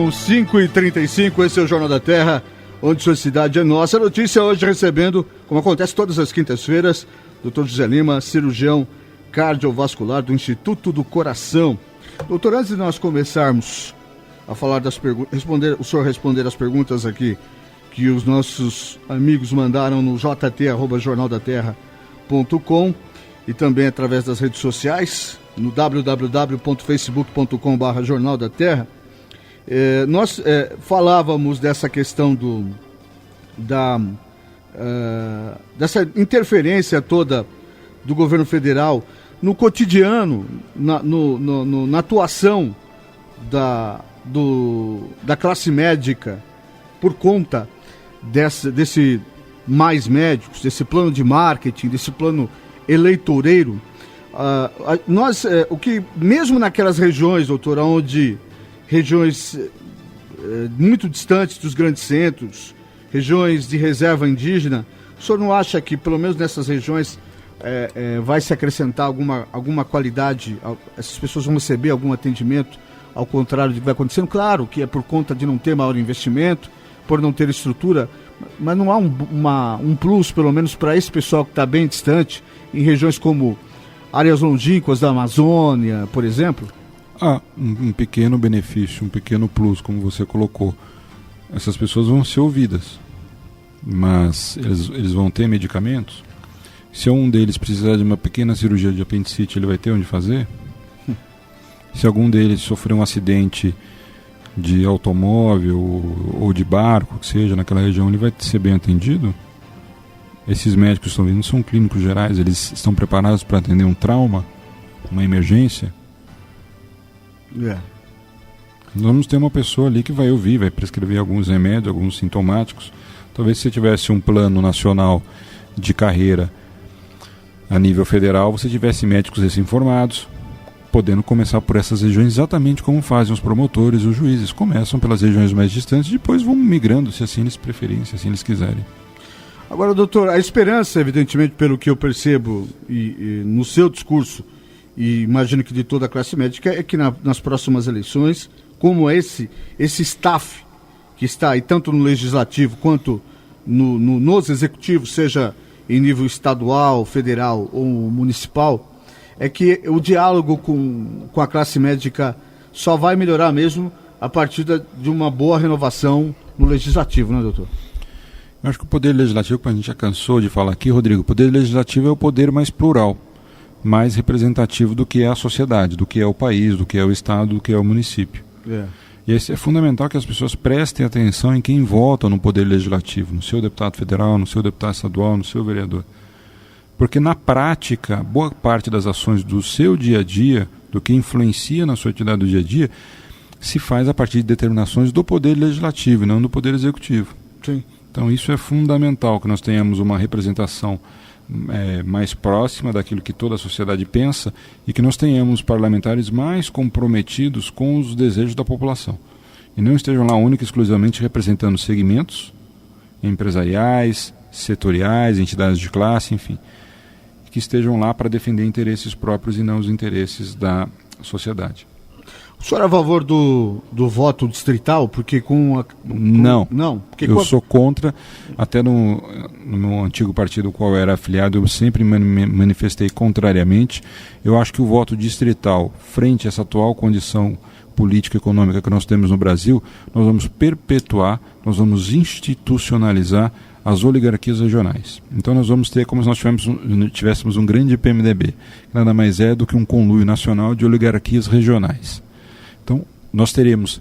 são 5h35, esse é o Jornal da Terra, onde sua cidade é nossa. A notícia hoje recebendo, como acontece todas as quintas-feiras, Dr. José Lima, cirurgião cardiovascular do Instituto do Coração. Doutor, antes de nós começarmos a falar das perguntas, o senhor responder as perguntas aqui que os nossos amigos mandaram no jt@jornaldaterra.com e também através das redes sociais, no www.facebook.com/Jornal da Terra, nós falávamos dessa questão dessa interferência toda do governo federal no cotidiano, na atuação da classe médica por conta desse mais médicos, desse plano de marketing, desse plano eleitoreiro. O que, mesmo naquelas regiões, doutor, onde regiões muito distantes dos grandes centros, regiões de reserva indígena, o senhor não acha que, pelo menos nessas regiões, vai se acrescentar alguma qualidade, essas pessoas vão receber algum atendimento, ao contrário do que vai acontecendo? Claro que é por conta de não ter maior investimento, por não ter estrutura, mas não há um plus, pelo menos para esse pessoal que está bem distante, em regiões como áreas longínquas da Amazônia, por exemplo? Um pequeno benefício, um pequeno plus, como você colocou. Essas pessoas vão ser ouvidas, mas eles vão ter medicamentos? Se um deles precisar de uma pequena cirurgia de apendicite, ele vai ter onde fazer? Se algum deles sofrer um acidente de automóvel ou de barco, que seja, naquela região, ele vai ser bem atendido? Esses médicos que estão vindo são clínicos gerais, eles estão preparados para atender um trauma, uma emergência? Nós vamos ter uma pessoa ali que vai ouvir, vai prescrever alguns remédios, alguns sintomáticos. Talvez se você tivesse um plano nacional de carreira a nível federal, você tivesse médicos recém-formados, podendo começar por essas regiões, exatamente como fazem os promotores, os juízes. Começam pelas regiões mais distantes, depois vão migrando, se assim eles preferirem, se assim eles quiserem. Agora, doutor, a esperança, evidentemente, pelo que eu percebo e no seu discurso, e imagino que de toda a classe médica, é que nas próximas eleições, como esse staff que está aí, tanto no legislativo quanto nos executivos, seja em nível estadual, federal ou municipal, é que o diálogo com a classe médica só vai melhorar mesmo a partir de uma boa renovação no legislativo, né, doutor? Eu acho que o poder legislativo, como a gente já cansou de falar aqui, Rodrigo, o poder legislativo é o poder mais plural, mais representativo do que é a sociedade, do que é o país, do que é o estado, do que é o município. E é fundamental que as pessoas prestem atenção em quem vota no poder legislativo, no seu deputado federal, no seu deputado estadual, no seu vereador. Porque na prática, boa parte das ações do seu dia a dia, do que influencia na sua atividade do dia a dia, se faz a partir de determinações do poder legislativo e não do poder executivo. Sim. Então isso é fundamental, que nós tenhamos uma representação mais próxima daquilo que toda a sociedade pensa e que nós tenhamos parlamentares mais comprometidos com os desejos da população. E não estejam lá única e exclusivamente representando segmentos empresariais, setoriais, entidades de classe, enfim, que estejam lá para defender interesses próprios e não os interesses da sociedade. O senhor é a favor do voto distrital? Porque Não. Porque eu sou contra, até no meu antigo partido ao qual eu era afiliado, eu sempre me manifestei contrariamente. Eu acho que o voto distrital, frente a essa atual condição política e econômica que nós temos no Brasil, nós vamos perpetuar, nós vamos institucionalizar as oligarquias regionais. Então nós vamos ter como se nós tivéssemos um grande PMDB, que nada mais é do que um conluio nacional de oligarquias regionais. Então nós teremos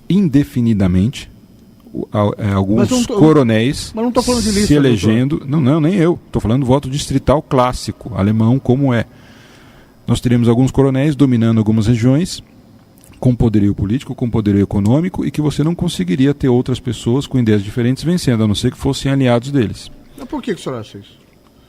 indefinidamente alguns coronéis se elegendo. Não, nem eu. Estou falando do voto distrital clássico, alemão como é. Nós teremos alguns coronéis dominando algumas regiões, com poderio político, com poderio econômico, e que você não conseguiria ter outras pessoas com ideias diferentes vencendo, a não ser que fossem aliados deles. Mas por que o senhor acha isso?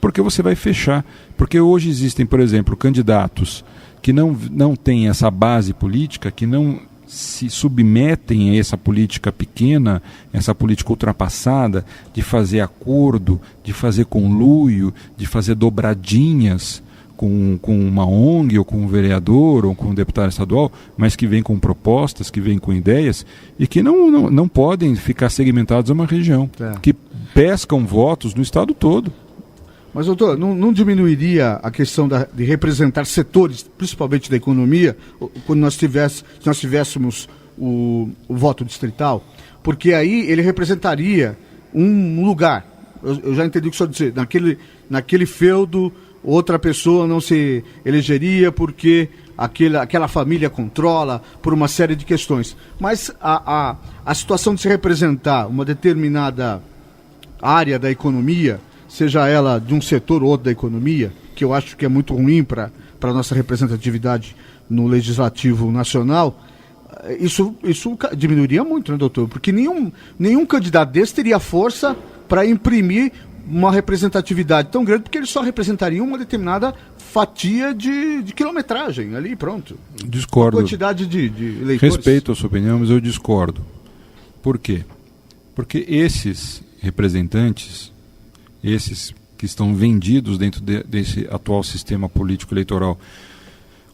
Porque você vai fechar. Porque hoje existem, por exemplo, candidatos que não têm essa base política, que não se submetem a essa política pequena, essa política ultrapassada, de fazer acordo, de fazer conluio, de fazer dobradinhas com uma ONG, ou com um vereador, ou com um deputado estadual, mas que vem com propostas, que vem com ideias, e que não podem ficar segmentados a uma região, que pescam votos no estado todo. Mas, doutor, não diminuiria a questão de representar setores, principalmente da economia, quando nós tivéssemos o voto distrital? Porque aí ele representaria um lugar. Eu já entendi o que o senhor disse. Naquele feudo, outra pessoa não se elegeria porque aquela família controla por uma série de questões. Mas a situação de se representar uma determinada área da economia, seja ela de um setor ou outro da economia, que eu acho que é muito ruim para a nossa representatividade no Legislativo Nacional, isso diminuiria muito, né, doutor? Porque nenhum candidato desse teria força para imprimir uma representatividade tão grande, porque ele só representaria uma determinada fatia de quilometragem ali, pronto. Discordo. A quantidade de eleitores. Respeito a sua opinião, mas eu discordo. Por quê? Porque esses representantes, esses que estão vendidos dentro desse atual sistema político eleitoral,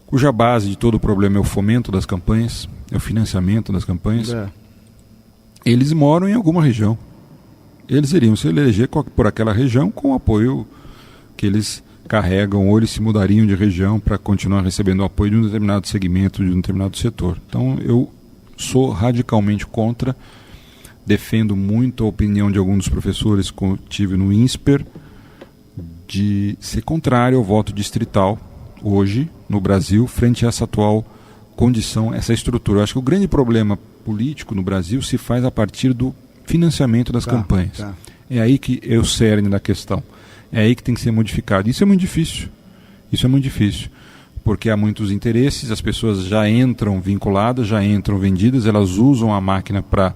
cuja base de todo o problema é o fomento das campanhas, é o financiamento das campanhas, eles moram em alguma região. Eles iriam se eleger por aquela região com o apoio que eles carregam, ou eles se mudariam de região para continuar recebendo o apoio de um determinado segmento, de um determinado setor. Então eu sou radicalmente contra, defendo muito a opinião de alguns dos professores que eu tive no INSPER, de ser contrário ao voto distrital hoje no Brasil, frente a essa atual condição, essa estrutura. Eu acho que o grande problema político no Brasil se faz a partir do financiamento das campanhas. É aí que é o cerne da questão. É aí que tem que ser modificado. Isso é muito difícil. Porque há muitos interesses, as pessoas já entram vinculadas, já entram vendidas, elas usam a máquina para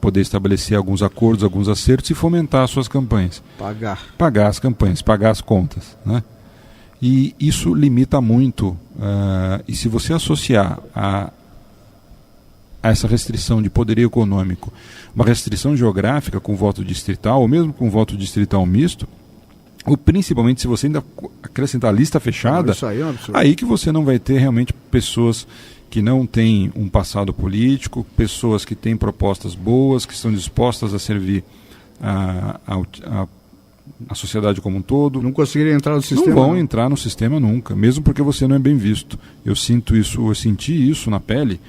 poder estabelecer alguns acordos, alguns acertos e fomentar as suas campanhas. Pagar as campanhas, pagar as contas, né? E isso limita muito. E se você associar a essa restrição de poderio econômico, uma restrição geográfica com voto distrital, ou mesmo com voto distrital misto, ou principalmente se você ainda acrescentar a lista fechada, aí que você não vai ter realmente pessoas que não têm um passado político, pessoas que têm propostas boas, que estão dispostas a servir a sociedade como um todo. Não conseguiriam entrar no sistema? Não vão entrar no sistema nunca, mesmo porque você não é bem visto. Eu senti isso na pele.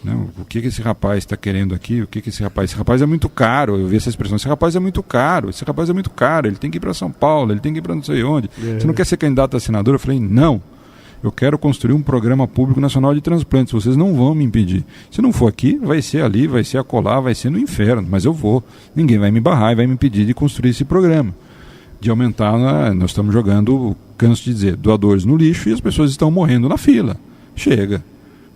Não, o que esse rapaz está querendo aqui? Esse rapaz é muito caro. Eu vi essa expressão, esse rapaz é muito caro, ele tem que ir para São Paulo, ele tem que ir para não sei onde. Você não quer ser candidato a senador? Eu falei, não, eu quero construir um programa público nacional de transplantes, vocês não vão me impedir. Se não for aqui, vai ser ali, vai ser acolá, vai ser no inferno, mas eu vou. Ninguém vai me barrar e vai me impedir de construir esse programa, de aumentar, nós estamos jogando, canso de dizer, doadores no lixo, e as pessoas estão morrendo na fila. Chega,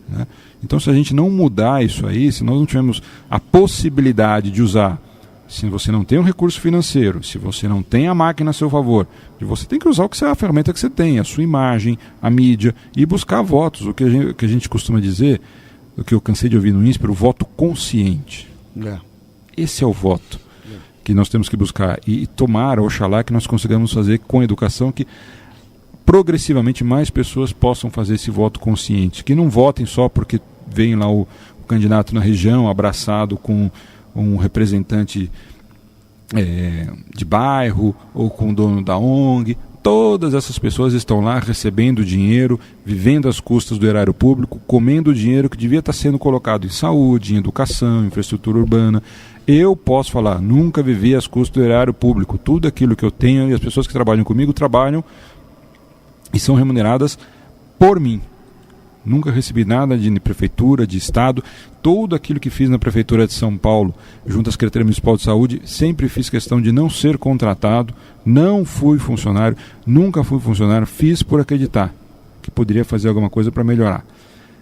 né? Então, se a gente não mudar isso aí, se nós não tivermos a possibilidade de usar, se você não tem um recurso financeiro, se você não tem a máquina a seu favor, você tem que usar a ferramenta que você tem, a sua imagem, a mídia, e buscar votos. O que a gente costuma dizer, o que eu cansei de ouvir no INSPER, o voto consciente. Esse é o voto que nós temos que buscar. E tomara, oxalá, que nós consigamos fazer com a educação que progressivamente mais pessoas possam fazer esse voto consciente, que não votem só porque vem lá o candidato na região abraçado com um representante de bairro ou com o dono da ONG. Todas essas pessoas estão lá recebendo dinheiro, vivendo às custas do erário público, comendo o dinheiro que devia estar sendo colocado em saúde, em educação, infraestrutura urbana. Eu posso falar, nunca vivi às custas do erário público. Tudo aquilo que eu tenho e as pessoas que trabalham comigo trabalham e são remuneradas por mim. Nunca recebi nada de prefeitura, de estado. Tudo aquilo que fiz na prefeitura de São Paulo, junto à Secretaria Municipal de Saúde, sempre fiz questão de não ser contratado, não fui funcionário, nunca fui funcionário, fiz por acreditar que poderia fazer alguma coisa para melhorar.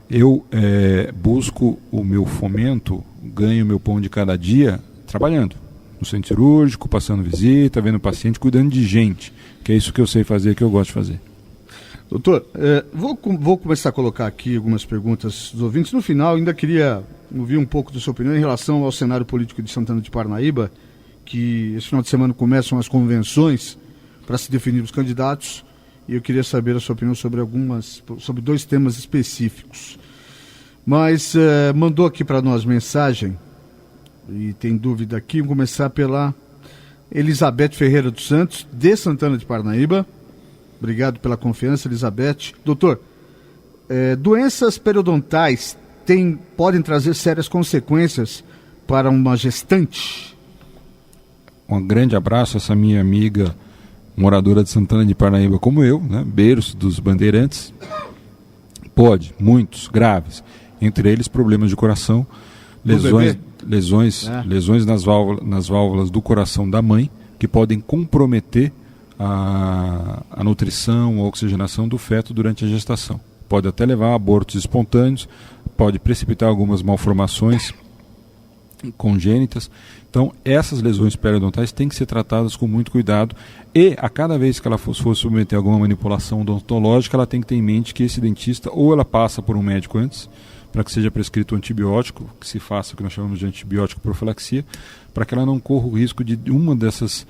Eu busco o meu fomento, ganho o meu pão de cada dia trabalhando no centro cirúrgico, passando visita, vendo paciente, cuidando de gente, que é isso que eu sei fazer, que eu gosto de fazer. Doutor, vou começar a colocar aqui algumas perguntas dos ouvintes. No final, ainda queria ouvir um pouco da sua opinião em relação ao cenário político de Santana de Parnaíba, que esse final de semana começam as convenções para se definir os candidatos e eu queria saber a sua opinião sobre sobre 2 temas específicos. Mas mandou aqui para nós mensagem, e tem dúvida aqui, vamos começar pela Elizabeth Ferreira dos Santos, de Santana de Parnaíba. Obrigado pela confiança, Elizabeth. Doutor, doenças periodontais podem trazer sérias consequências para uma gestante? Um grande abraço a essa minha amiga moradora de Santana de Parnaíba, como eu, né? Berço dos bandeirantes. Pode, muitos, graves. Entre eles, problemas de coração, lesões nas válvulas do coração da mãe, que podem comprometer a nutrição, a oxigenação do feto durante a gestação. Pode até levar a abortos espontâneos, pode precipitar algumas malformações congênitas. Então, essas lesões periodontais têm que ser tratadas com muito cuidado, e a cada vez que ela for submeter a alguma manipulação odontológica, ela tem que ter em mente que esse dentista, ou ela passa por um médico antes, para que seja prescrito um antibiótico, que se faça o que nós chamamos de antibiótico profilaxia, para que ela não corra o risco de uma dessas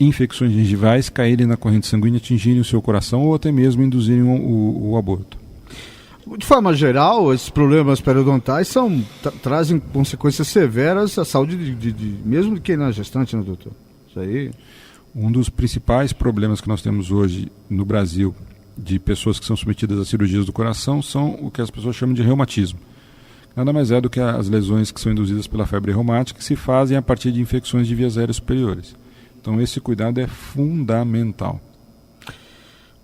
infecções gengivais caírem na corrente sanguínea, atingirem o seu coração ou até mesmo induzirem o aborto. De forma geral, esses problemas periodontais trazem consequências severas à saúde mesmo de quem não é gestante, né, doutor? Isso aí. Um dos principais problemas que nós temos hoje no Brasil de pessoas que são submetidas a cirurgias do coração são o que as pessoas chamam de reumatismo. Nada mais é do que as lesões que são induzidas pela febre reumática, que se fazem a partir de infecções de vias aéreas superiores. Então esse cuidado é fundamental.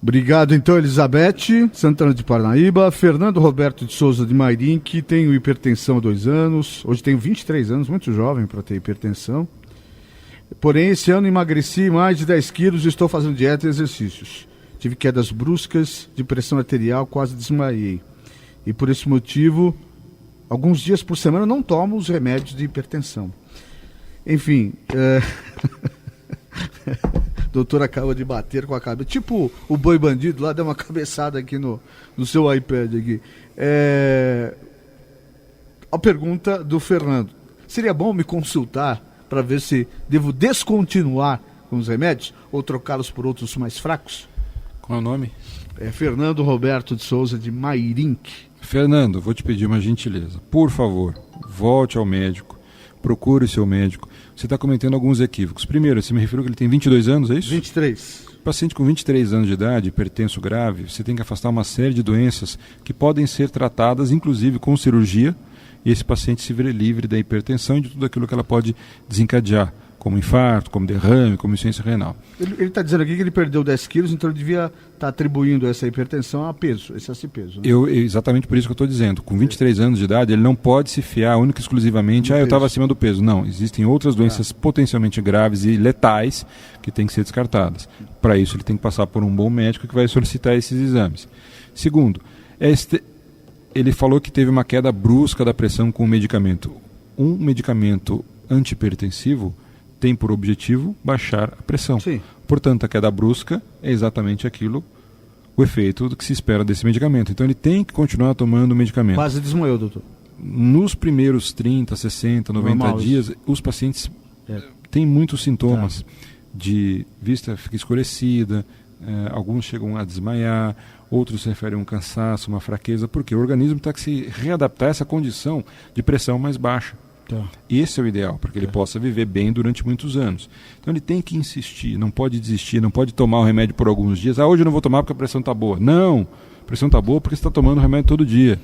Obrigado, então, Elizabeth, Santana de Parnaíba. Fernando Roberto de Souza de Mairinque, tenho hipertensão há 2 anos, hoje tenho 23 anos, muito jovem para ter hipertensão. Porém, esse ano emagreci mais de 10 quilos e estou fazendo dieta e exercícios. Tive quedas bruscas de pressão arterial, quase desmaiei. E por esse motivo, alguns dias por semana não tomo os remédios de hipertensão. Enfim, o doutor acaba de bater com a cabeça, tipo o boi bandido lá, deu uma cabeçada aqui no seu iPad aqui. A pergunta do Fernando: seria bom me consultar para ver se devo descontinuar com os remédios ou trocá-los por outros mais fracos? Qual é o nome? Fernando Roberto de Souza de Mairinque. Fernando, vou te pedir uma gentileza. Por favor, volte ao médico, procure o seu médico. Você está cometendo alguns equívocos. Primeiro, você me referiu que ele tem 22 anos, é isso? 23. Paciente com 23 anos de idade, hipertenso grave, você tem que afastar uma série de doenças que podem ser tratadas, inclusive com cirurgia, e esse paciente se vê livre da hipertensão e de tudo aquilo que ela pode desencadear, como infarto, como derrame, como insuficiência renal. Ele está dizendo aqui que ele perdeu 10 quilos, então ele devia estar atribuindo essa hipertensão a peso, excesso de peso. Né? Exatamente por isso que eu estou dizendo. Com 23 anos de idade, ele não pode se fiar única e exclusivamente, eu estava acima do peso. Não, existem outras doenças potencialmente graves e letais que têm que ser descartadas. Para isso, ele tem que passar por um bom médico que vai solicitar esses exames. Segundo, ele falou que teve uma queda brusca da pressão com o medicamento. Um medicamento antihipertensivo tem por objetivo baixar a pressão. Sim. Portanto, a queda brusca é exatamente aquilo, o efeito do que se espera desse medicamento. Então ele tem que continuar tomando o medicamento. Quase desmaiou, doutor. Nos primeiros 30, 60, 90 dias, os pacientes têm muitos sintomas de vista fica escurecida, alguns chegam a desmaiar, outros se referem a um cansaço, uma fraqueza, porque o organismo está que se readaptar a essa condição de pressão mais baixa. Esse é o ideal, para que ele possa viver bem durante muitos anos. Então ele tem que insistir, não pode desistir, não pode tomar o remédio por alguns dias. Hoje eu não vou tomar porque a pressão está boa. Não, a pressão está boa porque você está tomando o remédio todo dia.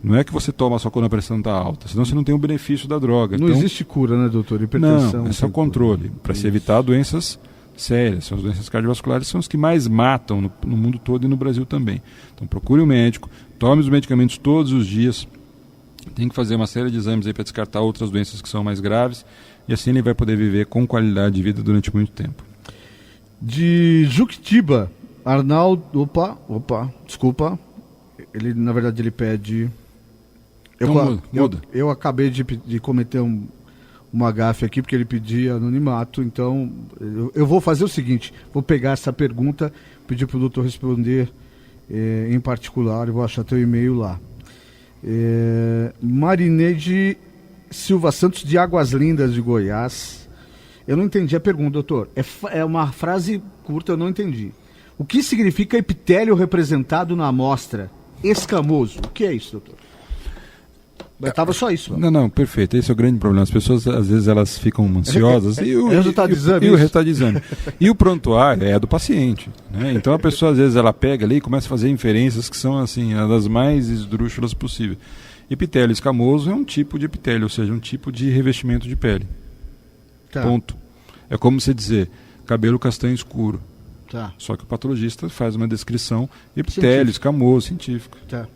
Não é que você toma só quando a pressão está alta, senão você não tem o benefício da droga. Não existe cura, né, doutor? Hipertensão. Não, é só controle, para se evitar doenças sérias. São as doenças cardiovasculares, são as que mais matam no mundo todo e no Brasil também. Então procure um médico, tome os medicamentos todos os dias. Tem que fazer uma série de exames aí para descartar outras doenças que são mais graves, e assim ele vai poder viver com qualidade de vida durante muito tempo. De Juquitiba, Arnaldo, desculpa, na verdade ele pede... Muda. Eu acabei de cometer uma gafe aqui, porque ele pedia anonimato, então eu vou fazer o seguinte, vou pegar essa pergunta, pedir para o doutor responder em particular, eu vou achar teu e-mail lá. Marineide Silva Santos de Águas Lindas de Goiás. Eu não entendi a pergunta, doutor. É uma frase curta, eu não entendi. O que significa epitélio representado na amostra? Escamoso. O que é isso, doutor? Estava só isso. Não, perfeito. Esse é o grande problema. As pessoas, às vezes, elas ficam ansiosas e o resultado de exame. E o prontuário é do paciente, né? Então, a pessoa, às vezes, ela pega ali e começa a fazer inferências que são, assim, das mais esdrúxulas possíveis. Epitélio escamoso é um tipo de epitélio, ou seja, um tipo de revestimento de pele. Tá. Ponto. É como você dizer, cabelo castanho escuro. Tá. Só que o patologista faz uma descrição epitélio escamoso, científico. Tá.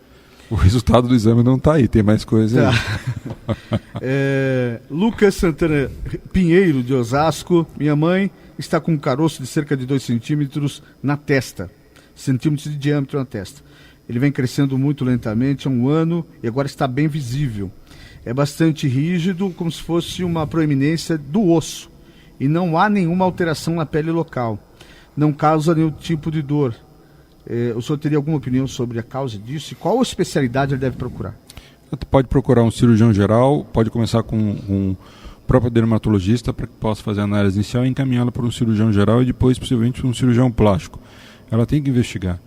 O resultado do exame não está aí, tem mais coisa aí. Lucas Santana Pinheiro, de Osasco. Minha mãe está com um caroço de cerca de 2 centímetros na testa. Centímetros de diâmetro na testa. Ele vem crescendo muito lentamente há 1 ano e agora está bem visível. É bastante rígido, como se fosse uma proeminência do osso. E não há nenhuma alteração na pele local. Não causa nenhum tipo de dor. O senhor teria alguma opinião sobre a causa disso? E qual especialidade ele deve procurar? Pode procurar um cirurgião geral, pode começar com um próprio dermatologista para que possa fazer a análise inicial e encaminhá-la para um cirurgião geral e depois, possivelmente, para um cirurgião plástico. Ela tem que investigar.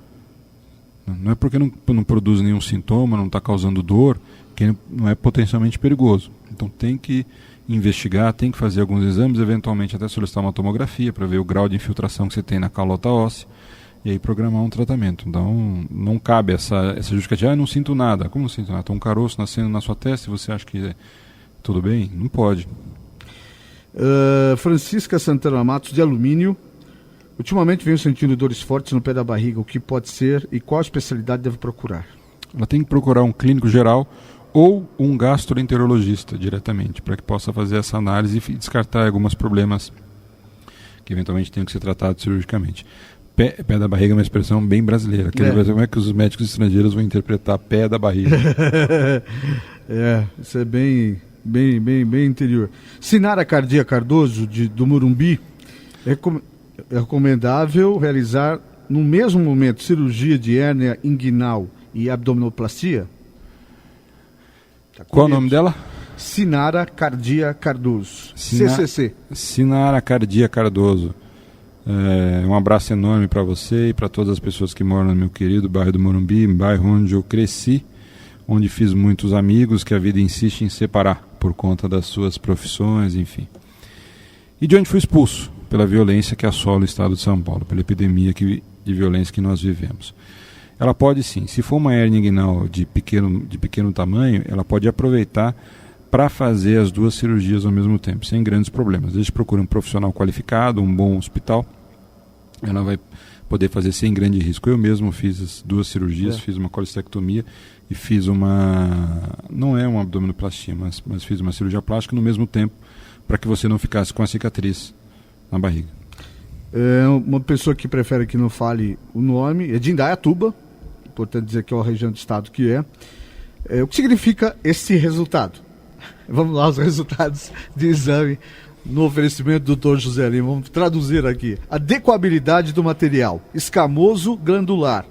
Não é porque não produz nenhum sintoma, não está causando dor, que não é potencialmente perigoso. Então tem que investigar, tem que fazer alguns exames, eventualmente até solicitar uma tomografia para ver o grau de infiltração que você tem na calota óssea. E aí programar um tratamento. Então não cabe essa justificativa. Eu não sinto nada. Como não sinto nada? Tem um caroço nascendo na sua testa e você acha que tudo bem? Não pode. Francisca Santana Matos, de Alumínio. Ultimamente venho sentindo dores fortes no pé da barriga. O que pode ser e qual especialidade deve procurar? Ela tem que procurar um clínico geral ou um gastroenterologista diretamente, para que possa fazer essa análise e descartar alguns problemas que eventualmente tenham que ser tratados cirurgicamente. Pé da barriga é uma expressão bem brasileira. Como é que os médicos estrangeiros vão interpretar pé da barriga? Isso é bem interior. Sinara Cardia Cardoso, do Morumbi, é recomendável realizar no mesmo momento cirurgia de hérnia inguinal e abdominoplastia? Qual o nome dela? Sinara Cardia Cardoso. CCC. Sinara Cardia Cardoso. Um abraço enorme para você e para todas as pessoas que moram no meu querido bairro do Morumbi, bairro onde eu cresci, onde fiz muitos amigos que a vida insiste em separar por conta das suas profissões, enfim. E de onde fui expulso pela violência que assola o estado de São Paulo, pela epidemia de violência que nós vivemos. Ela pode sim, se for uma hérnia inguinal de pequeno tamanho, ela pode aproveitar para fazer as 2 cirurgias ao mesmo tempo, sem grandes problemas. Desde que procure um profissional qualificado, um bom hospital, ela vai poder fazer sem grande risco. Eu mesmo fiz as 2 cirurgias, fiz uma colestectomia e fiz não é uma abdominoplastia, mas fiz uma cirurgia plástica no mesmo tempo, para que você não ficasse com a cicatriz na barriga. Uma pessoa que prefere que não fale o nome é de Indaiatuba, importante dizer que é a região do estado que é. O que significa esse resultado? Vamos lá, os resultados de exame no oferecimento do Dr. José Lima. Vamos traduzir aqui. Adequabilidade do material: escamoso glandular,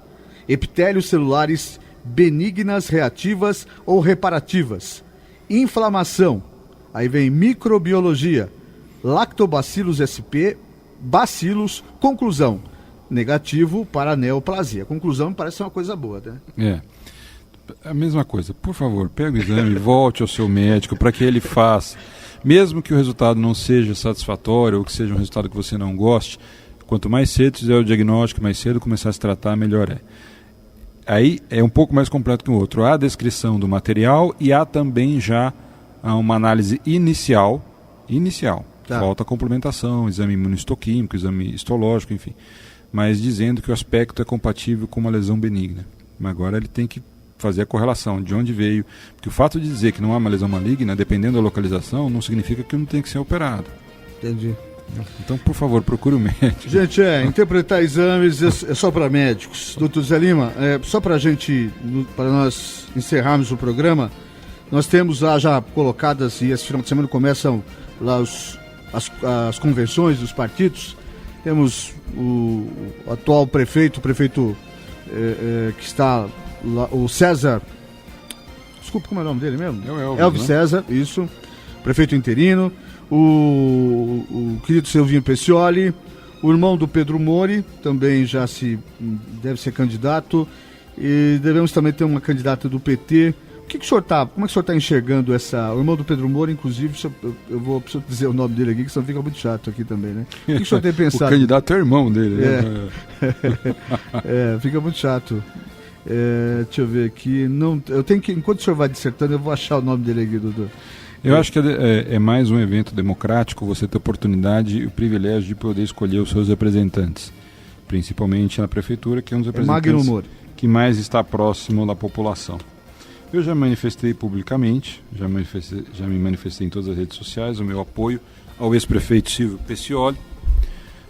epitélios celulares benignas, reativas ou reparativas. Inflamação, aí vem microbiologia, lactobacillus sp, bacilos. Conclusão: negativo para neoplasia. Conclusão me parece uma coisa boa, né? A mesma coisa. Por favor, pega o exame, volte ao seu médico para que ele faça. Mesmo que o resultado não seja satisfatório ou que seja um resultado que você não goste, quanto mais cedo fizer o diagnóstico, mais cedo começar a se tratar, melhor é. Aí é um pouco mais completo que o outro. Há a descrição do material e há também já uma análise inicial. Tá. Falta a complementação, exame imunistoquímico, exame histológico, enfim. Mas dizendo que o aspecto é compatível com uma lesão benigna. Mas agora ele tem que fazer a correlação de onde veio. Porque o fato de dizer que não há uma lesão maligna, dependendo da localização, não significa que não tem que ser operado. Entendi. Então, por favor, procure o médico. Gente, interpretar exames é só para médicos. Doutor Zé Lima, só para nós encerrarmos o programa, nós temos lá já colocadas, e esse final de semana começam lá as convenções dos partidos. Temos o atual prefeito que está lá, o César, desculpa, como é o nome dele mesmo? Elvis, né? César, isso, prefeito interino, o querido Silvinho Pecioli, O irmão do Pedro Mori também deve ser candidato. E devemos também ter uma candidata do PT. Como é que o senhor está enxergando o irmão do Pedro Moro, inclusive, eu preciso dizer o nome dele aqui, que senão fica muito chato aqui também, né? O que o senhor tem pensado? O candidato é o irmão dele, né? Fica muito chato. Deixa eu ver aqui. Enquanto o senhor vai dissertando, eu vou achar o nome dele aqui, doutor. Eu acho que é mais um evento democrático, você ter a oportunidade e o privilégio de poder escolher os seus representantes, principalmente na prefeitura, que é um dos representantes que mais está próximo da população. Eu já me manifestei publicamente, já me manifestei em todas as redes sociais, o meu apoio ao ex-prefeito Silvio Peccioli,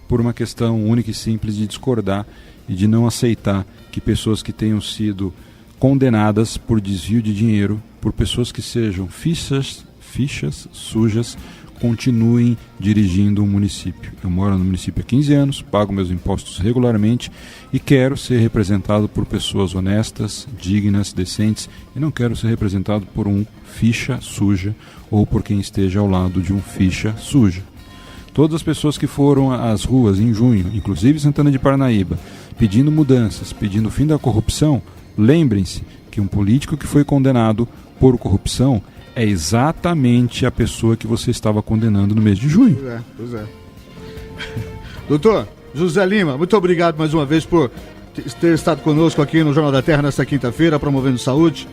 por uma questão única e simples de discordar e de não aceitar que pessoas que tenham sido condenadas por desvio de dinheiro, por pessoas que sejam fichas sujas, continuem dirigindo um município. Eu moro no município há 15 anos, pago meus impostos regularmente e quero ser representado por pessoas honestas, dignas, decentes, e não quero ser representado por um ficha suja ou por quem esteja ao lado de um ficha suja. Todas as pessoas que foram às ruas em junho, inclusive Santana de Parnaíba, pedindo mudanças, pedindo o fim da corrupção, lembrem-se que um político que foi condenado por corrupção é exatamente a pessoa que você estava condenando no mês de junho. Pois é. Doutor José Lima, muito obrigado mais uma vez por ter estado conosco aqui no Jornal da Terra nesta quinta-feira, promovendo saúde.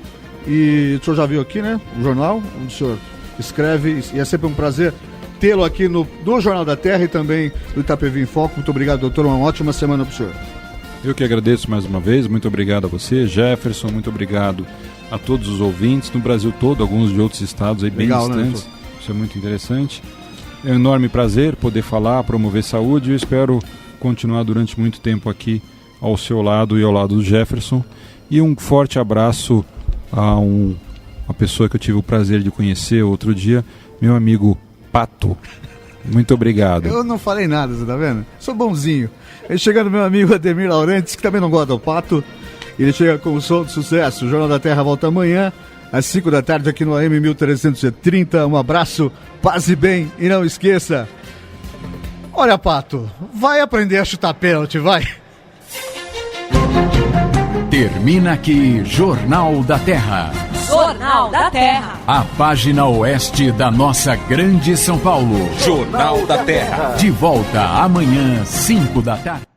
E o senhor já viu aqui, né? O jornal, onde o senhor escreve, e é sempre um prazer tê-lo aqui no Jornal da Terra e também no Itapevi em Foco. Muito obrigado, doutor. Uma ótima semana para o senhor. Eu que agradeço mais uma vez. Muito obrigado a você, Jefferson. Muito obrigado a todos os ouvintes no Brasil todo, alguns de outros estados aí bem distantes. Né, isso é muito interessante. É um enorme prazer poder falar, promover saúde. Eu espero continuar durante muito tempo aqui ao seu lado e ao lado do Jefferson. E um forte abraço a uma pessoa que eu tive o prazer de conhecer outro dia, meu amigo Pato. Muito obrigado. Eu não falei nada, você tá vendo? Sou bonzinho. Aí chegando meu amigo Ademir Laurentes, que também não gosta do Pato. Ele chega com o som de sucesso. O Jornal da Terra volta amanhã, às 5 da tarde, aqui no AM 1330. Um abraço, paz e bem. E não esqueça, olha, Pato, vai aprender a chutar pênalti, vai. Termina aqui Jornal da Terra. Jornal da Terra. A página oeste da nossa grande São Paulo. Jornal da Terra. De volta amanhã, 5 da tarde.